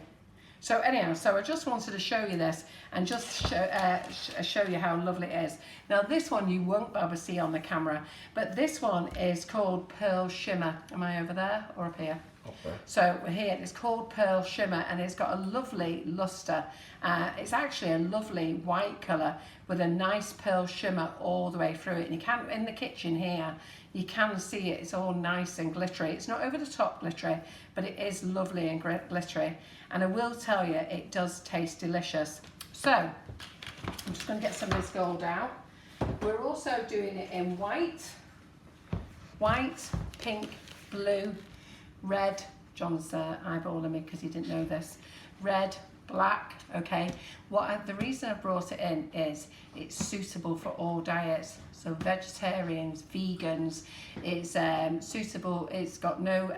So anyhow, so I just wanted to show you this and just show you how lovely it is. Now this one you won't be able to see on the camera, but this one is called Pearl Shimmer. Am I over there or up here? Up there. So we're here, it's called Pearl Shimmer, and it's got a lovely luster. It's actually a lovely white colour with a nice pearl shimmer all the way through it. And you can, in the kitchen here, you can see it, it's all nice and glittery. It's not over the top glittery, but it is lovely and glittery. And I will tell you, it does taste delicious. So, I'm just going to get some of this gold out. We're also doing it in white, pink, blue, red. John's eyeballing me because he didn't know this. Red, black, okay. The reason I brought it in is it's suitable for all diets. So vegetarians, vegans, it's suitable. It's got no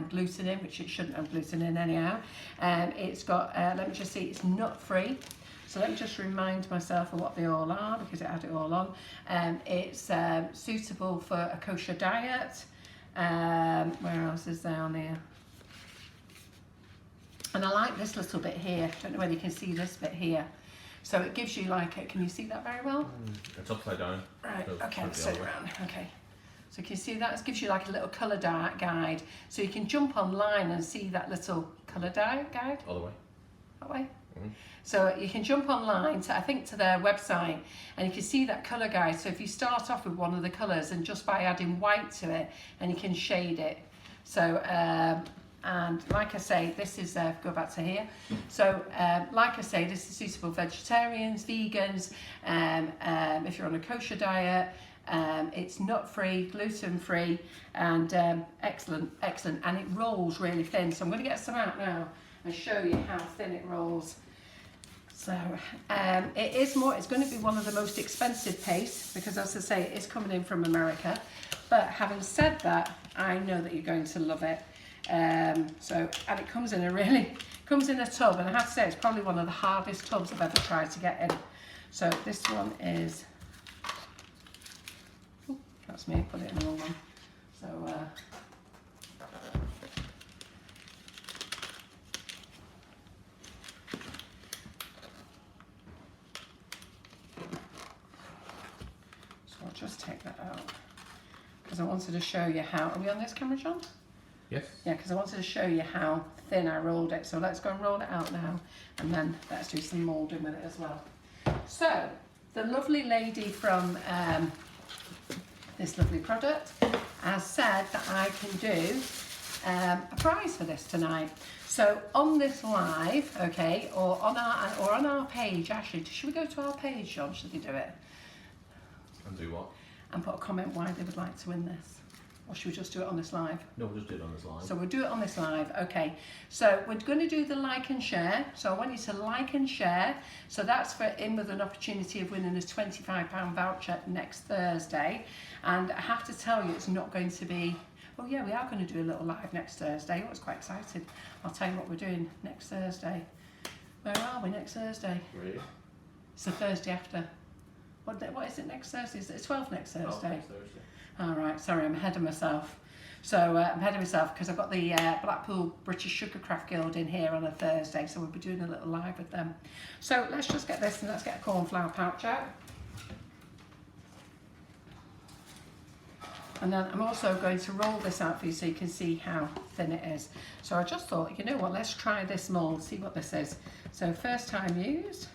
gluten in, which it shouldn't have gluten in anyhow. It's got, let me just see, it's nut free. So let me just remind myself of what they all are because it had it all on. It's suitable for a kosher diet. Where else is there on here? And I like this little bit here. Don't know whether you can see this bit here. So it gives you like a, can you see that very well? It's upside down. Right, okay, let's turn it around. Okay. So can you see that? It gives you like a little colour guide. So you can jump online and see that little colour guide. All the way. That way? So you can jump online to, I think, to their website, and you can see that colour guide. So if you start off with one of the colours and just by adding white to it, and you can shade it. So, and like I say, this is, go back to here. So, like I say, this is suitable for vegetarians, vegans, if you're on a kosher diet. It's nut-free, gluten-free, and excellent, excellent. And it rolls really thin. So I'm going to get some out now and show you how thin it rolls. So it is more, it's going to be one of the most expensive pastes because, as I say, it is coming in from America. But having said that, I know that you're going to love it. And it comes in a tub, and I have to say it's probably one of the hardest tubs I've ever tried to get in. So this one is, that's me, put it in the wrong one. So I'll just take that out because I wanted to show you how, are we on this camera, John? Yes. Yeah, because I wanted to show you how thin I rolled it. So let's go and roll it out now, and then let's do some moulding with it as well. So the lovely lady from this lovely product has said that I can do a prize for this tonight. So on this live, okay, or on our page, actually, should we go to our page, John? Should we do it? And do what? And put a comment why they would like to win this. Or should we just do it on this live? No, we'll just do it on this live. So we'll do it on this live, okay. So we're going to do the like and share. So I want you to like and share. So that's for in with an opportunity of winning a £25 voucher next Thursday. And I have to tell you, it's not going to be, oh yeah, we are going to do a little live next Thursday. I was quite excited. I'll tell you what we're doing next Thursday. Where are we next Thursday? Really? It's the Thursday after. What is it next Thursday? Is it 12th next Thursday? Next Thursday. All right, sorry, I'm ahead of myself. So I'm ahead of myself because I've got the Blackpool British Sugarcraft Guild in here on a Thursday, so we'll be doing a little live with them. So let's just get this and let's get a cornflour pouch out. And then I'm also going to roll this out for you so you can see how thin it is. So I just thought, you know what, let's try this mould, see what this is. So first time used.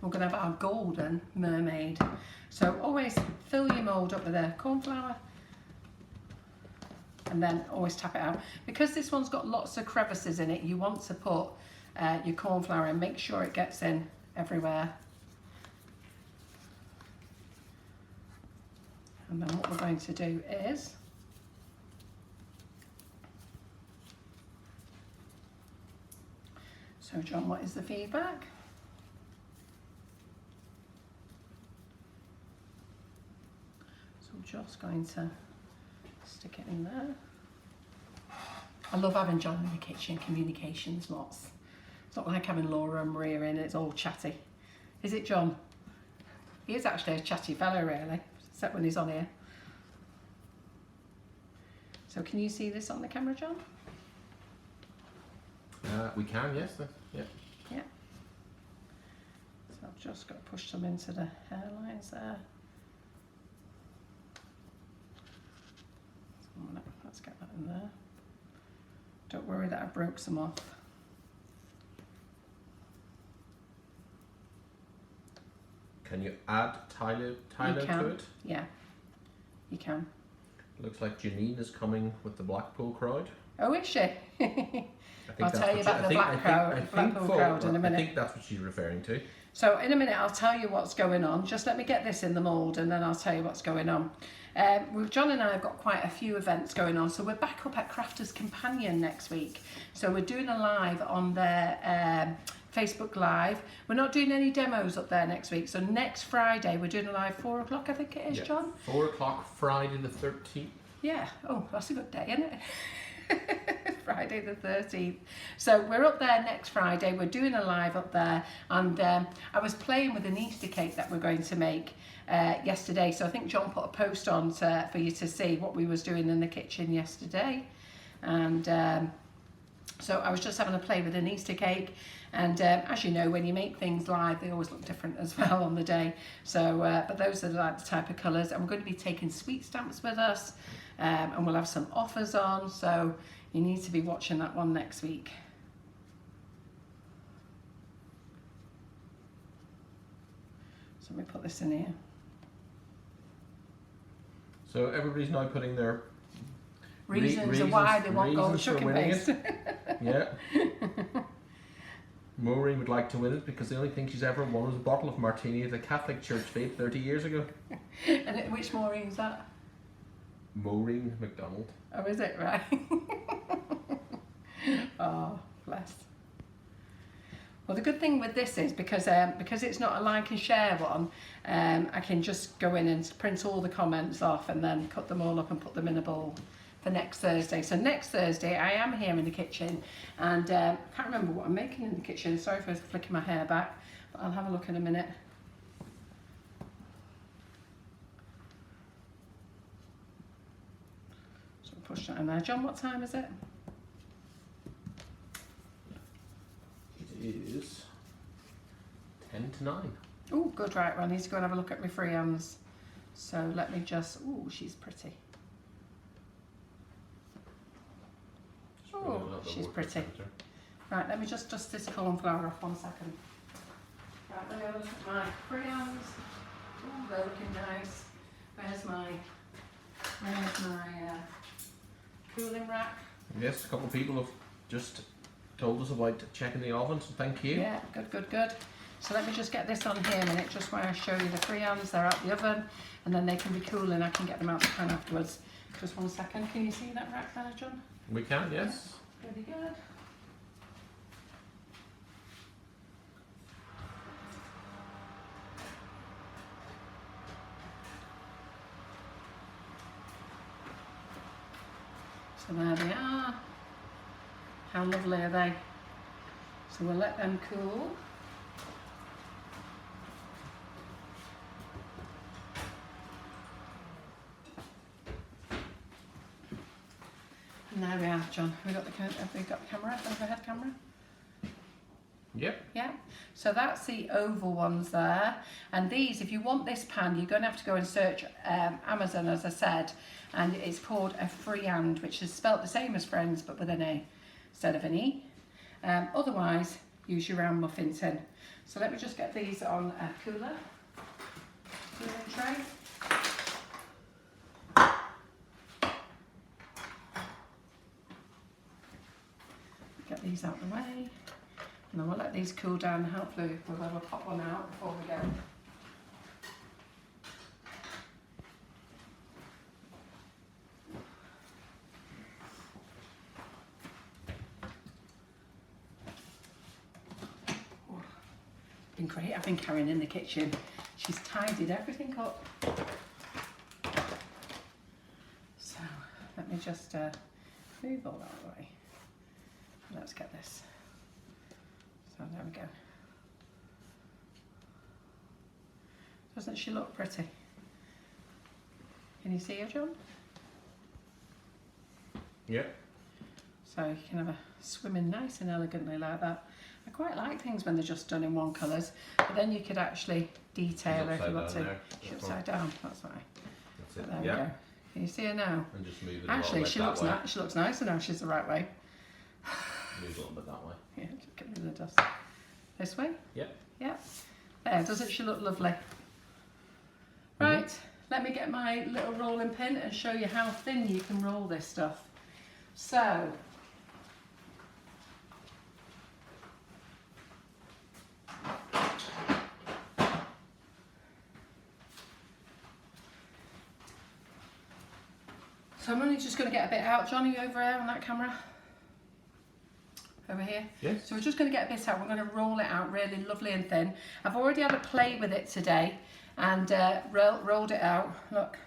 We're going to have our golden mermaid. So always fill your mould up with a corn flour and then always tap it out. Because this one's got lots of crevices in it, you want to put your corn flour in, make sure it gets in everywhere. And then what we're going to do is so John, what is the feedback? So I'm just going to stick it in there. I love having John in the kitchen, communications lots. It's not like having Laura and Maria in, it's all chatty. Is it, John? He is actually a chatty fellow, really, except when he's on here. So can you see this on the camera, John? We can, yes. Yeah. Yeah. So I've just got to push them into the hairlines there. Let's get that in there. Don't worry that I broke some off. Can you add Tyler to it? Yeah, you can. Looks like Janine is coming with the Blackpool crowd. Oh, is she? I'll tell you about the Blackpool crowd in a minute. I think that's what she's referring to. So in a minute I'll tell you what's going on. Just let me get this in the mould and then I'll tell you what's going on. John and I have got quite a few events going on. So we're back up at Crafters Companion next week. So we're doing a live on their Facebook Live. We're not doing any demos up there next week. So next Friday we're doing a live 4 o'clock, I think it is, John? 4 o'clock, Friday the 13th. Yeah. Oh, that's a good day, isn't it? Friday the 13th. So we're up there next Friday. We're doing a live up there, and I was playing with an Easter cake that we're going to make yesterday. So I think John put a post on for you to see what we was doing in the kitchen yesterday, and so I was just having a play with an Easter cake. And as you know, when you make things live, they always look different as well on the day. So, but those are like the type of colours. And we're going to be taking sweet stamps with us, and we'll have some offers on. So you need to be watching that one next week. So let me put this in here. So everybody's now putting their reasons why they want gold sugar paste. Yeah. Maureen would like to win it because the only thing she's ever won was a bottle of martini at the Catholic Church fete 30 years ago. And which Maureen is that? Maureen McDonald. Oh, is it? Right. Oh, bless. Well, the good thing with this is because it's not a like and share one, I can just go in and print all the comments off and then cut them all up and put them in a bowl for next Thursday. So next Thursday I am here in the kitchen, and I can't remember what I'm making in the kitchen. Sorry for flicking my hair back, but I'll have a look in a minute. So push that in there. John, what time is it? It is 10 to 9. Oh, good, right. Well, I need to go and have a look at my Friands. So let me just, oh, she's pretty. Oh, she's pretty. Right, let me just dust this corn flour off 1 second. Right, let me have a look at my Friands. Oh, they're looking nice. Where's my cooling rack? Yes, a couple of people have just told us about checking the oven, so thank you. Yeah, good, good, good. So let me just get this on here a minute, just while I show you the Friands. They're out the oven, and then they can be cool, and I can get them out the pan afterwards. Just 1 second. Can you see that rack there, John? We can, yes. Pretty good. So there they are. How lovely are they? So we'll let them cool. And there we are, John. Have we got the camera? The overhead camera? Yep. Yeah. So that's the oval ones there. And these, if you want this pan, you're going to have to go and search Amazon, as I said. And it's called a Friand, which is spelt the same as Friends, but with an A instead of an E. Otherwise, use your round muffin tin. So let me just get these on a cooling tray. Get these out of the way, and then we'll let these cool down. Hopefully we'll have a pop one out before we go. Been great having Karen in the kitchen. She's tidied everything up. So let me just move all that away. Let's get this. So there we go. Doesn't she look pretty? Can you see her, John? Yeah. So you can have a swimming nice and elegantly like that. I quite like things when they're just done in one colours, but then you could actually detail her if you want to. She's upside down, that's why. That's So it. there we Yeah. go. Can you see her now? And just move it Actually, a little bit that way. she looks nicer now. She's the right way. Move a little bit that way. Yeah, just get rid of the dust. This way? Yep. Yeah. There, doesn't she look lovely? Right, let me get my little rolling pin and show you how thin you can roll this stuff. So, I'm only just going to get a bit out. Johnny, over here on that camera? Over here? Yes. So we're just going to get a bit out. We're going to roll it out really lovely and thin. I've already had a play with it today and rolled it out. Look,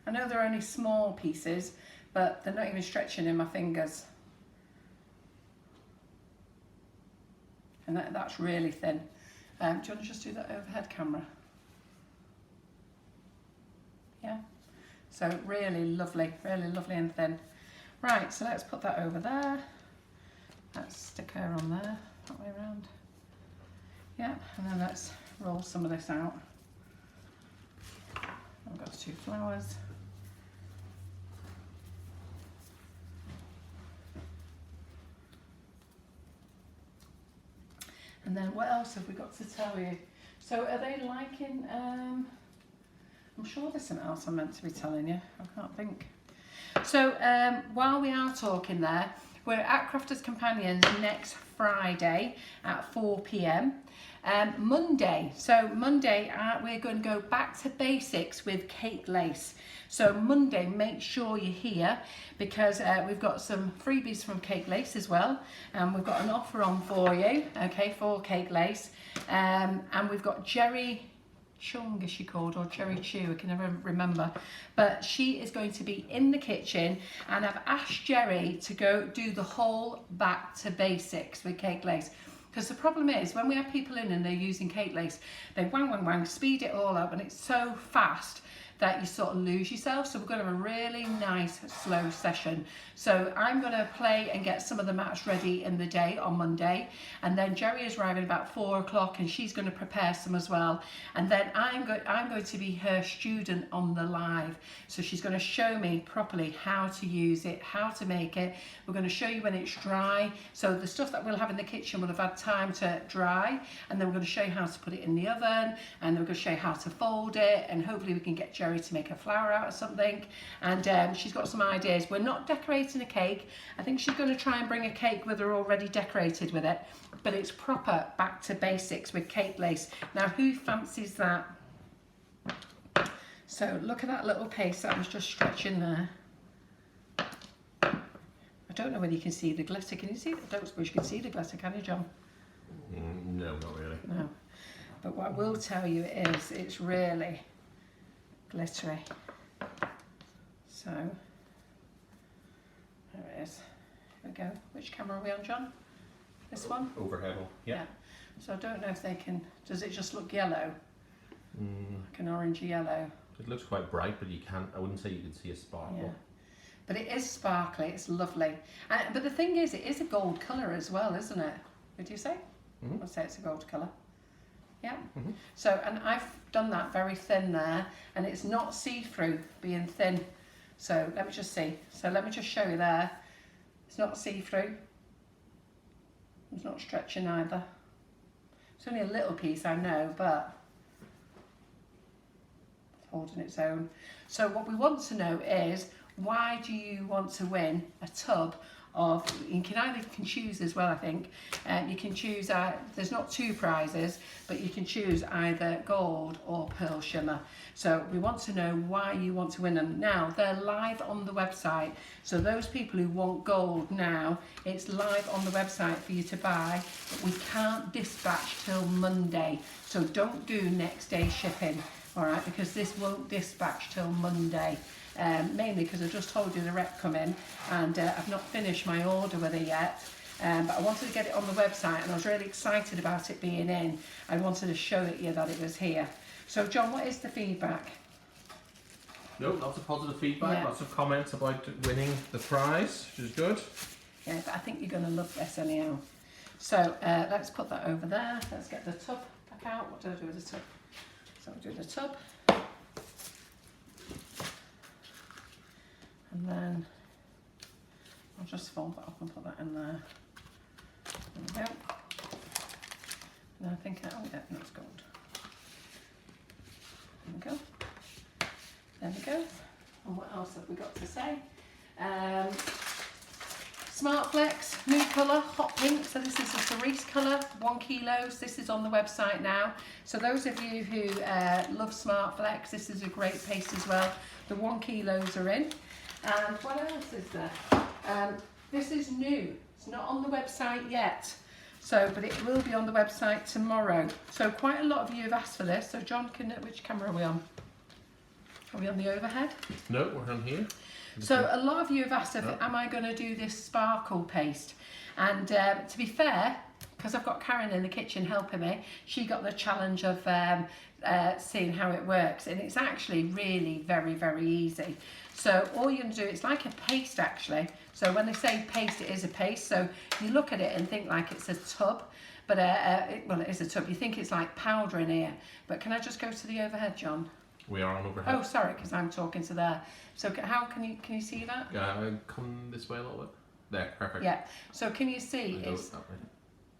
I know they're only small pieces, but they're not even stretching in my fingers. And that's really thin. Do you want to just do that overhead camera? Yeah. So really lovely and thin. Right, so let's put that over there. Let's stick her on there, that way around. Yeah, and then let's roll some of this out. I've got 2 flowers. And then what else have we got to tell you? So are they liking, I'm sure there's something else I'm meant to be telling you. I can't think. So while we are talking there, we're at Crafters Companions next Friday at 4 p.m. Monday, we're going to go back to basics with cake lace. So Monday, make sure you're here because we've got some freebies from Cake Lace as well. And we've got an offer on for you, okay, for Cake Lace. And we've got Jerry Chung, is she called, or Cherry Chew, I can never remember, but she is going to be in the kitchen, and I've asked Jerry to go do the whole back to basics with Cake Lace, because the problem is when we have people in and they're using Cake Lace, they wang, speed it all up, and it's so fast that you sort of lose yourself. So we're going to have a really nice slow session. So I'm going to play and get some of the mats ready in the day on Monday, and then Jerry is arriving about 4 o'clock and she's going to prepare some as well, and then I'm going to be her student on the live. So she's going to show me properly how to use it, how to make it. We're going to show you when it's dry, so the stuff that we'll have in the kitchen will have had time to dry, and then we're going to show you how to put it in the oven, and then we're going to show you how to fold it, and hopefully we can get Jerry to make a flower out of something. And she's got some ideas. We're not decorating a cake. I think she's going to try and bring a cake with her already decorated with it, but it's proper back to basics with Cake Lace. Now who fancies that? So look at that little piece that was just stretching there. I don't know whether you can see the glitter. Can you see? I don't suppose you can see the glitter, can you, John? No, not really. No. But what I will tell you is it's really glittery. So there it is. Here we go. Which camera are we on, John? This one? Overhead one. Yeah. So I don't know if they can. Does it just look yellow? Like an orangey yellow. It looks quite bright, but I wouldn't say you can see a sparkle. Yeah. But it is sparkly. It's lovely. But the thing is, it is a gold colour as well, isn't it? Would you say? I'd say it's a gold colour. Yeah. So, and I've done that very thin there, and it's not see-through being thin. So let me just see. So let me just show you there. It's not see-through. It's not stretching either. It's only a little piece, I know, but it's holding its own. So what we want to know is, why do you want to win a tub of, you can choose as well, I think. You can choose, there's not 2 prizes, but you can choose either gold or pearl shimmer. So we want to know why you want to win them. Now, they're live on the website. So those people who want gold now, it's live on the website for you to buy, but we can't dispatch till Monday. So don't do next day shipping, all right, because this won't dispatch till Monday. Mainly because I just told you the rep come in, and I've not finished my order with it yet, but I wanted to get it on the website, and I was really excited about it being in. I wanted to show it you that it was here. So John, what is the feedback? No, lots of positive feedback, Yeah. lots of comments about winning the prize, which is good. Yeah, but I think you're going to love this anyhow. So let's put that over there. Let's get the tub back out. What do I do with the tub? So I'll do the tub. And then I'll just fold that up and put that in there. There we go. And I think, oh yeah, that's gold. There we go. There we go. And what else have we got to say? Smart Flex, new colour, hot pink. So this is a cerise colour, 1 kilo. This is on the website now. So those of you who love Smart Flex, this is a great paste as well. The 1 kilos are in. And what else is there? This is new. It's not on the website yet. So, but it will be on the website tomorrow. So quite a lot of you have asked for this. So John, which camera are we on? Are we on the overhead? No, we're on here. So a lot of you have asked, am I going to do this sparkle paste? And to be fair, because I've got Karen in the kitchen helping me, she got the challenge of seeing how it works. And it's actually really very, very easy. So all you're going to do, it's like a paste actually. So when they say paste, it is a paste. So you look at it and think like it's a tub. But well, it is a tub. You think it's like powder in here. But can I just go to the overhead, John? We are on overhead. Oh, sorry, because I'm talking to there. So how can you see that? Yeah, come this way a little bit. There, perfect. Yeah. So can you see? It's that way.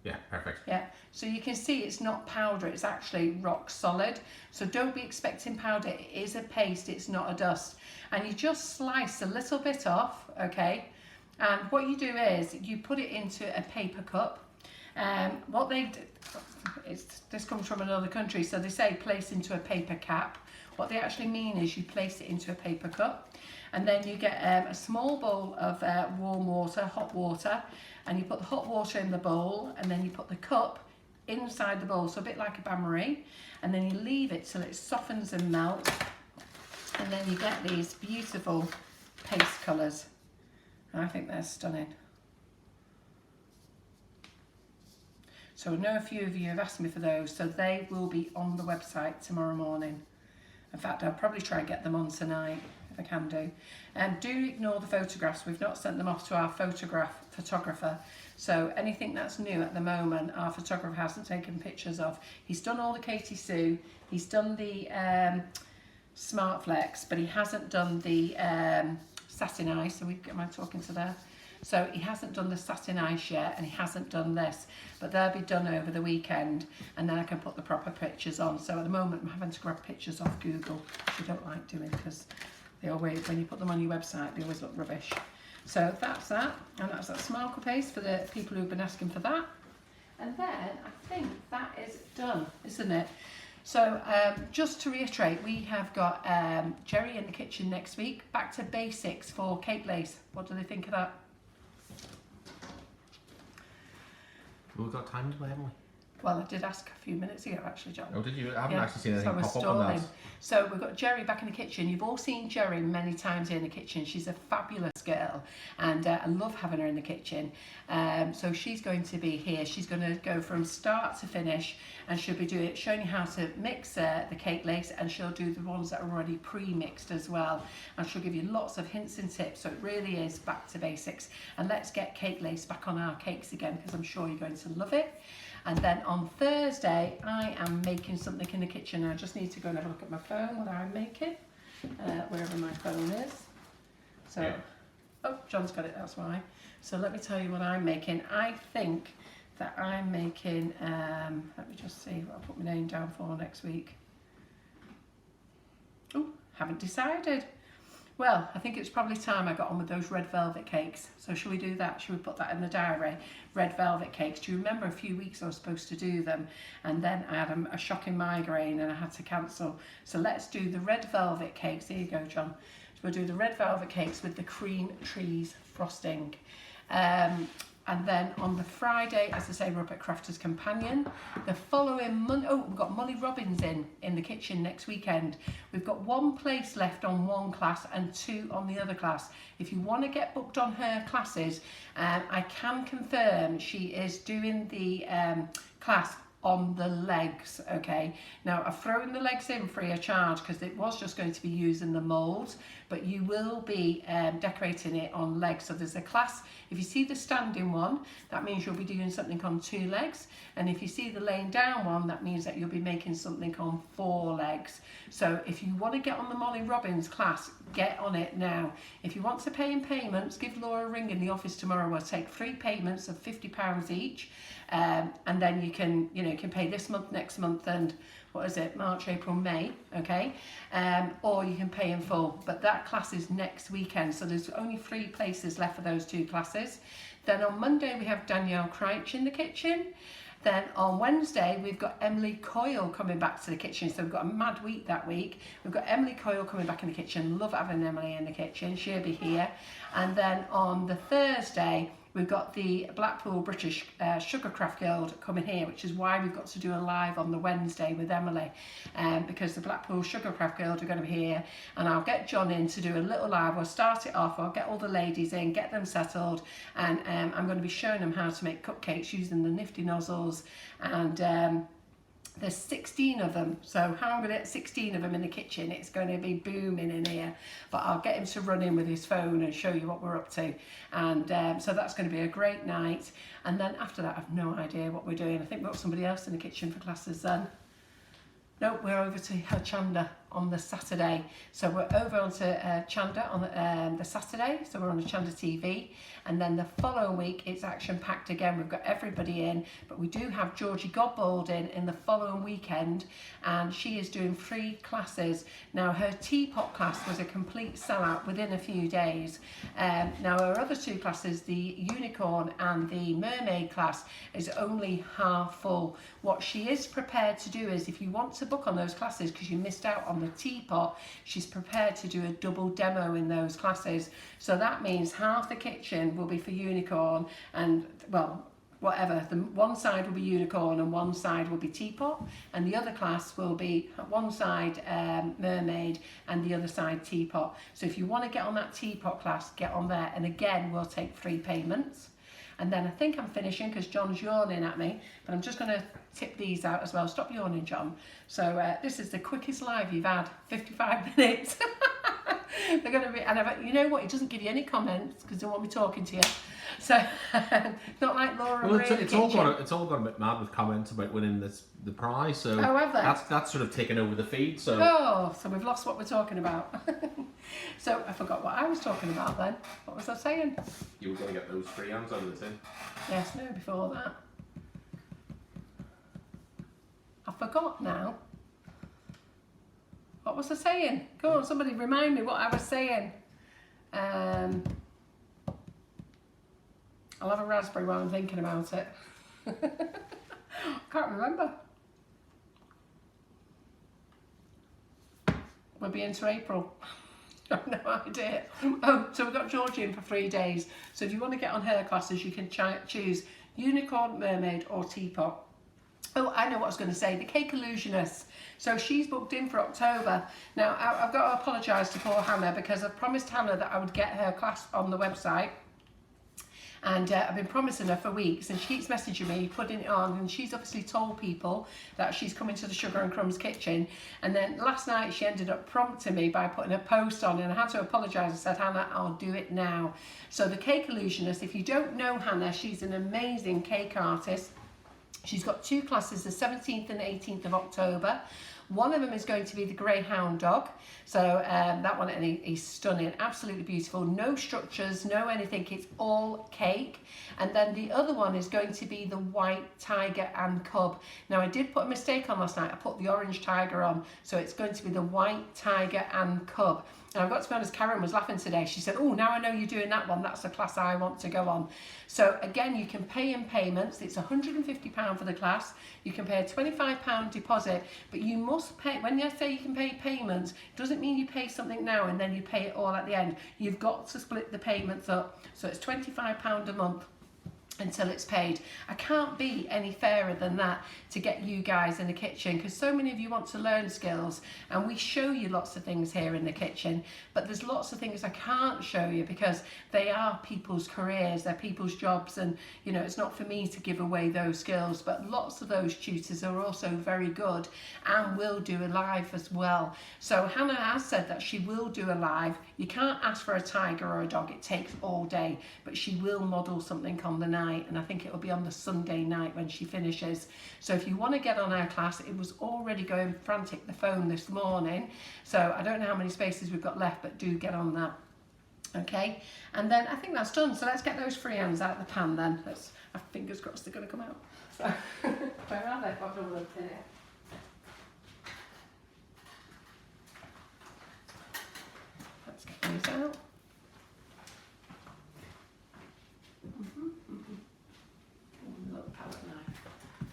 Yeah, perfect. Yeah. So you can see it's not powder. It's actually rock solid. So don't be expecting powder. It is a paste. It's not a dust. And you just slice a little bit off, okay? And what you do is you put it into a paper cup. What they do, this comes from another country, so they say place into a paper cap. What they actually mean is you place it into a paper cup, and then you get a small bowl of warm water, hot water, and you put the hot water in the bowl, and then you put the cup inside the bowl, so a bit like a bain-marie, and then you leave it till it softens and melts, and then you get these beautiful paste colours. I think they're stunning. So I know a few of you have asked me for those, so they will be on the website tomorrow morning. In fact, I'll probably try and get them on tonight, if I can do. Do ignore the photographs. We've not sent them off to our photographer. So anything that's new at the moment, our photographer hasn't taken pictures of. He's done all the Katie Sue, he's done the Smart Flex, but he hasn't done the satin ice. So am I talking to there? So he hasn't done the satin ice yet, and he hasn't done this, but they'll be done over the weekend, and then I can put the proper pictures on. So at the moment I'm having to grab pictures off Google, which I don't like doing, because they always, when you put them on your website, they always look rubbish. So that's that, and that's that sparkle paste for the people who've been asking for that. And then I think that is done, isn't it? So just to reiterate, we have got Jerry in the kitchen next week, back to basics for cake lace. What do they think of that? We've got time to play, haven't we? Well, I did ask a few minutes ago, actually, John. Oh, did you? I haven't actually seen anything so pop up on that. So we've got Jerry back in the kitchen. You've all seen Jerry many times here in the kitchen. She's a fabulous girl, and I love having her in the kitchen. So she's going to be here. She's going to go from start to finish, and she'll be showing you how to mix the cake lace, and she'll do the ones that are already pre-mixed as well. And she'll give you lots of hints and tips. So it really is back to basics. And let's get cake lace back on our cakes again, because I'm sure you're going to love it. And then on Thursday, I am making something in the kitchen. I just need to go and have a look at my phone, what I'm making, wherever my phone is. So, oh, John's got it, that's why. So let me tell you what I'm making. I think that I'm making, let me just see what I'll put my name down for next week. Oh, haven't decided. Well, I think it's probably time I got on with those red velvet cakes. So shall we do that? Shall we put that in the diary? Red velvet cakes. Do you remember a few weeks I was supposed to do them, and then I had a shocking migraine and I had to cancel. So let's do the red velvet cakes. Here you go, John. So we'll do the red velvet cakes with the cream cheese frosting. And then on the Friday, as I say, we're up at Crafters Companion. The following Monday, oh, we've got Molly Robbins in the kitchen next weekend. We've got one place left on one class and 2 on the other class. If you want to get booked on her classes, I can confirm she is doing the class on the legs. Okay, now I've thrown the legs in free of charge because it was just going to be using the moulds, but you will be decorating it on legs. So there's a class, if you see the standing one, that means you'll be doing something on 2 legs, and if you see the laying down one, that means that you'll be making something on 4 legs. So if you want to get on the Molly Robbins class, get on it now. If you want to pay in payments, give Laura a ring in the office tomorrow. We'll take 3 payments of £50 each, and then you can pay this month, next month, and what is it, March, April, May, okay? Or you can pay in full, but that class is next weekend, so there's only 3 places left for those 2 classes. Then on Monday we have Danielle Crouch in the kitchen. Then on Wednesday we've got Emily Coyle coming back to the kitchen, so we've got a mad week that week. We've got Emily Coyle coming back in the kitchen. Love having Emily in the kitchen, she'll be here. And then on the Thursday we've got the Blackpool British Sugar Craft Guild coming here, which is why we've got to do a live on the Wednesday with Emily, because the Blackpool Sugar Craft Guild are going to be here, and I'll get John in to do a little live. We'll start it off, I'll get all the ladies in, get them settled, and I'm going to be showing them how to make cupcakes using the nifty nozzles, and there's 16 of them, so how I'm going to get 16 of them in the kitchen, it's going to be booming in here. But I'll get him to run in with his phone and show you what we're up to, and so that's going to be a great night. And then after that I've no idea what we're doing. I think we've got somebody else in the kitchen for classes then. No, we're over to Chanda on the Saturday. So we're over onto Chanda on the Saturday, so we're on the Chanda TV. And then the following week, it's action-packed again. We've got everybody in, but we do have Georgie Godbold in the following weekend, and she is doing 3 classes. Now, her teapot class was a complete sellout within a few days. Now, her other 2 classes, the unicorn and the mermaid class, is only half full. What she is prepared to do is, if you want to book on those classes because you missed out on the teapot, she's prepared to do a double demo in those classes. So that means half the kitchen will be for unicorn, and well, whatever, the one side will be unicorn and one side will be teapot, and the other class will be one side mermaid and the other side teapot. So if you want to get on that teapot class, get on there, and again we'll take 3 payments. And then I think I'm finishing because John's yawning at me, but I'm just going to tip these out as well. Stop yawning, John. So this is the quickest live you've had, 55 minutes. They're going to be, and you know what, it doesn't give you any comments because they won't be talking to you. So not like Laura. Well, it's all gone a bit mad with comments about winning the prize. So that's sort of taken over the feed. So so we've lost what we're talking about. So I forgot what I was talking about then. What was I saying? You were going to get those Friands out of the tin. Yes, no, before that. I forgot now. What was I saying? Go on, somebody remind me what I was saying. I'll have a raspberry while I'm thinking about it. Can't remember. We'll be into April. I've no idea. Oh, so we've got Georgie in for 3 days. So if you want to get on her classes, you can choose unicorn, mermaid or teapot. Oh, I know what I was going to say, the cake illusionist. So she's booked in for October. Now, I've got to apologise to poor Hannah because I promised Hannah that I would get her class on the website. And I've been promising her for weeks, and she keeps messaging me, putting it on, and she's obviously told people that she's coming to the Sugar and Crumbs kitchen. And then last night she ended up prompting me by putting a post on, and I had to apologise. I said, Hannah, I'll do it now. So the cake illusionist, if you don't know Hannah, she's an amazing cake artist. She's got 2 classes, the 17th and 18th of October. One of them is going to be the greyhound dog. So that one, and he's stunning, absolutely beautiful. No structures, no anything, it's all cake. And then the other one is going to be the white tiger and cub. Now I did put a mistake on last night, I put the orange tiger on, so it's going to be the white tiger and cub. And I've got to be honest, Karen was laughing today. She said, oh, now I know you're doing that one. That's the class I want to go on. So again, you can pay in payments. It's £150 for the class. You can pay a £25 deposit, but you must pay, when I say you can pay payments, it doesn't mean you pay something now and then you pay it all at the end. You've got to split the payments up. So it's £25 a month until it's paid. I can't be any fairer than that to get you guys in the kitchen, because so many of you want to learn skills, and we show you lots of things here in the kitchen, but there's lots of things I can't show you because they are people's careers, they're people's jobs, and you know, it's not for me to give away those skills. But lots of those tutors are also very good and will do a live as well. So Hannah has said that she will do a live. You can't ask for a tiger or a dog, it takes all day, but she will model something on the night, and I think it will be on the Sunday night when she finishes. So if you want to get on our class, it was already going frantic, the phone this morning, so I don't know how many spaces we've got left, but do get on that. Okay, and then I think that's done, so let's get those friands out of the pan then. Let's, fingers crossed they're going to come out. So where are they? I've got them in here. Let's get these out.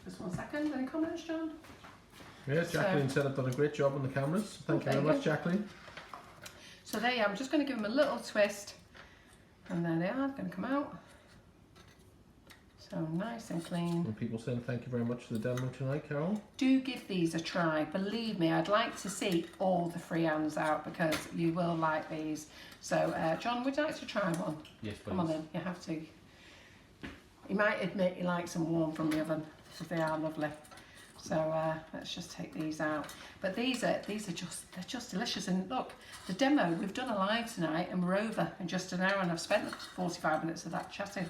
Just 1 second, any comments, John? Yes, Jacqueline said I've done a great job on the cameras. Thank you very much, Jacqueline. So there you are. I'm just going to give them a little twist, and there they are, going to come out. So nice and clean. And people saying thank you very much for the demo tonight, Carol. Do give these a try. Believe me, I'd like to see all the friands out because you will like these. So John, would you like to try one? Yes, please. Come on then, you have to. You might admit you like some warm from the oven, because they are lovely. So let's just take these out. But these are just delicious. And look, the demo, we've done a live tonight and we're over in just an hour, and I've spent 45 minutes of that chatting.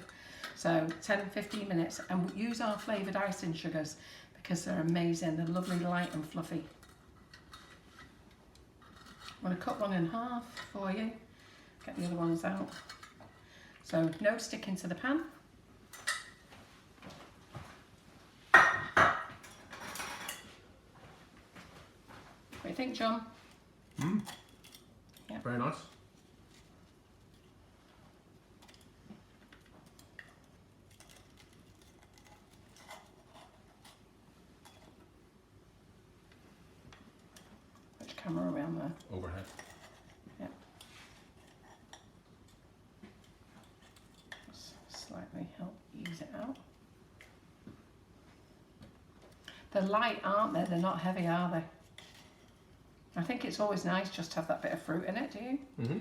So 10-15 minutes, and we use our flavoured icing sugars because they're amazing. They're lovely, light and fluffy. I'm going to cut one in half for you. Get the other ones out. So no sticking to the pan. What do you think, John? Yeah. Very nice. Which camera are we on there? Overhead. Yeah. Just slightly help ease it out. They're light, aren't they? They're not heavy, are they? I think it's always nice just to have that bit of fruit in it, do you? Mm-hmm.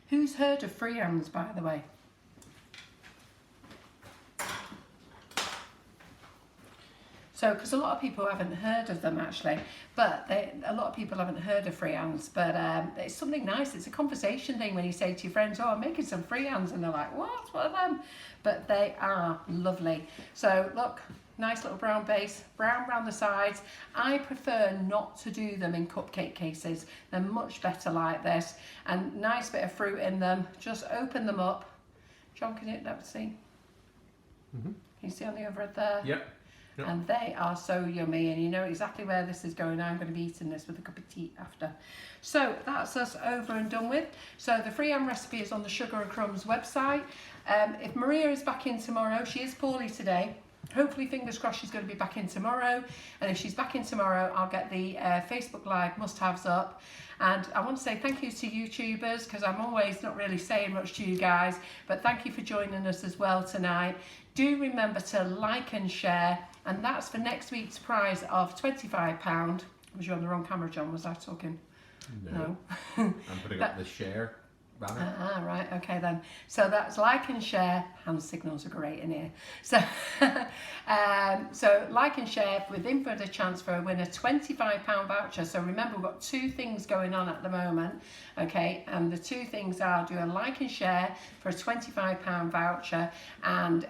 Who's heard of friands, by the way? So, because a lot of people haven't heard of them actually, but a lot of people haven't heard of friands, but it's something nice. It's a conversation thing when you say to your friends, oh, I'm making some friands, and they're like, what are them? But they are lovely. So look, nice little brown base, brown around the sides. I prefer not to do them in cupcake cases. They're much better like this, and nice bit of fruit in them. Just open them up. John, can you see? Mm-hmm. Can you see on the overhead there? Yep. Yep. And they are so yummy, and you know exactly where this is going. I'm going to be eating this with a cup of tea after. So that's us over and done with. So the friand recipe is on the Sugar and Crumbs website. If Maria is back in tomorrow, she is poorly today. Hopefully, fingers crossed, she's going to be back in tomorrow. And if she's back in tomorrow, I'll get the Facebook Live must-haves up. And I want to say thank you to YouTubers, because I'm always not really saying much to you guys. But thank you for joining us as well tonight. Do remember to like and share. And that's for next week's prize of £25. Was you on the wrong camera, John? Was I talking? No. I'm putting up the share banner. Right, okay then. So that's like and share. Hand signals are great in here. So, so like and share with in for the chance for a winner £25 voucher. So remember, we've got two things going on at the moment, okay? And the two things are do a like and share for a £25 voucher and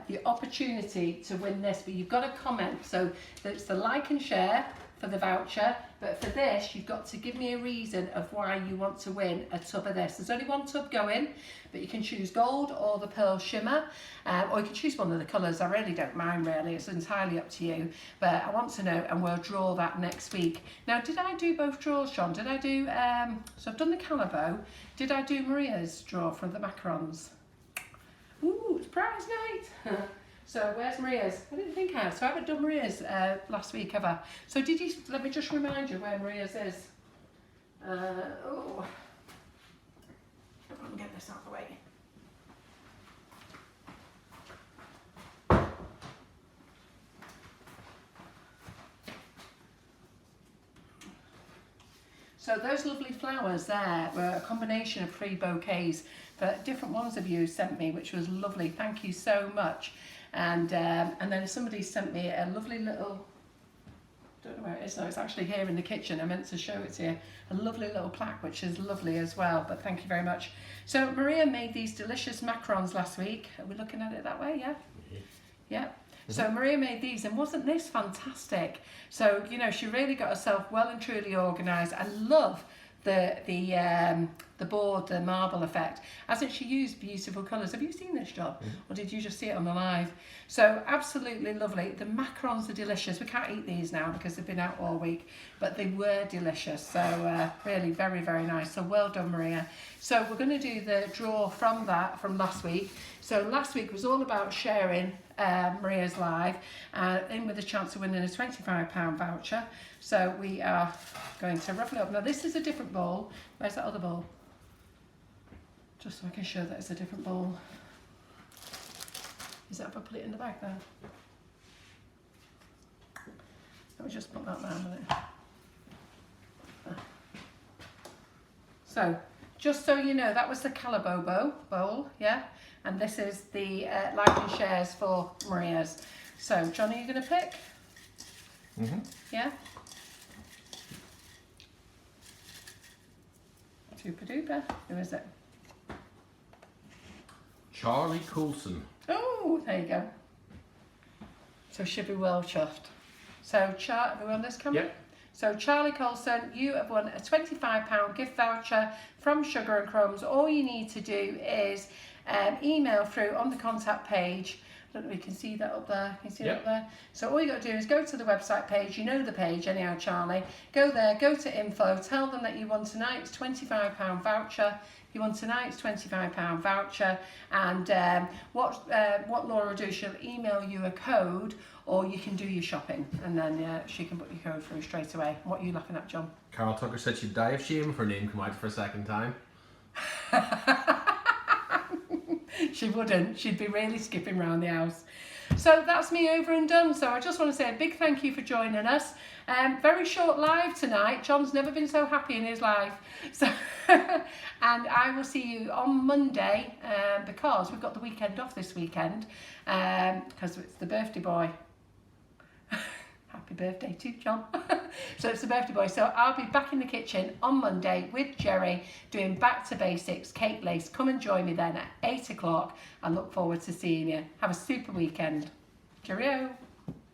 the opportunity to win this. But you've got to comment. So it's the like and share for the voucher, but for this you've got to give me a reason of why you want to win a tub of this. There's only one tub going, but you can choose gold or the pearl shimmer, or you can choose one of the colours. I really don't mind, really, it's entirely up to you, but I want to know, and we'll draw that next week. Now, did I do both draws, John? Did I do so I've done the Calabo, did I do Maria's draw for the macarons? Ooh, it's prize night. So where's Maria's? I didn't think I had. So I haven't done Maria's last week, have I? So did you, let me just remind you where Maria's is. Oh, I'm going to get this out of the way. So those lovely flowers there were a combination of 3 bouquets that different ones of you sent me, which was lovely. Thank you so much. And then somebody sent me a lovely little, don't know where it is now, it's actually here in the kitchen. I meant to show it to you. A lovely little plaque, which is lovely as well, but thank you very much. So Maria made these delicious macarons last week. Are we looking at it that way, yeah? Yeah. So Maria made these, and wasn't this fantastic? So, you know, she really got herself well and truly organised. I love the board, the marble effect. Hasn't she used beautiful colours? Have you seen this, John? Or did you just see it on the live? So absolutely lovely. The macarons are delicious. We can't eat these now because they've been out all week, but they were delicious. So really very, very nice. So well done, Maria. So we're going to do the draw from that from last week. So last week was all about sharing Maria's live, in with a chance of winning a £25 voucher. So we are going to ruffle it up. Now this is a different bowl. Where's that other bowl? Just so I can show that it's a different bowl. Is that if I put it in the bag there? Let me just put that down with it. So, just so you know, that was the Calabo bowl, yeah? And this is the like and shares for Maria's. So, John, are you going to pick? Yeah? Super duper. Who is it? Charlie Coulson. Oh, there you go. So she'll be well chuffed. So, are we on this camera? Yep. So Charlie Coulson, you have won a £25 gift voucher from Sugar and Crumbs. All you need to do is email through on the contact page. I don't know if you can see that up there. Can you see that up there? So all you got to do is go to the website page. You know the page anyhow, Charlie. Go there, go to info, tell them that you won tonight's £25 voucher. You won tonight's £25 voucher, and what Laura will do, she'll email you a code, or you can do your shopping, and then she can put your code through straight away. What are you laughing at, John? Carol Tucker said she'd die of shame if her name come out for a second time. She wouldn't. She'd be really skipping around the house. So that's me over and done. So I just want to say a big thank you for joining us. Very short live tonight. John's never been so happy in his life. So, and I will see you on Monday because we've got the weekend off this weekend because it's the birthday boy. Happy birthday to John. So it's the birthday boy. So I'll be back in the kitchen on Monday with Jerry doing back to basics, cake lace. Come and join me then at 8 o'clock. I look forward to seeing you. Have a super weekend. Cheerio.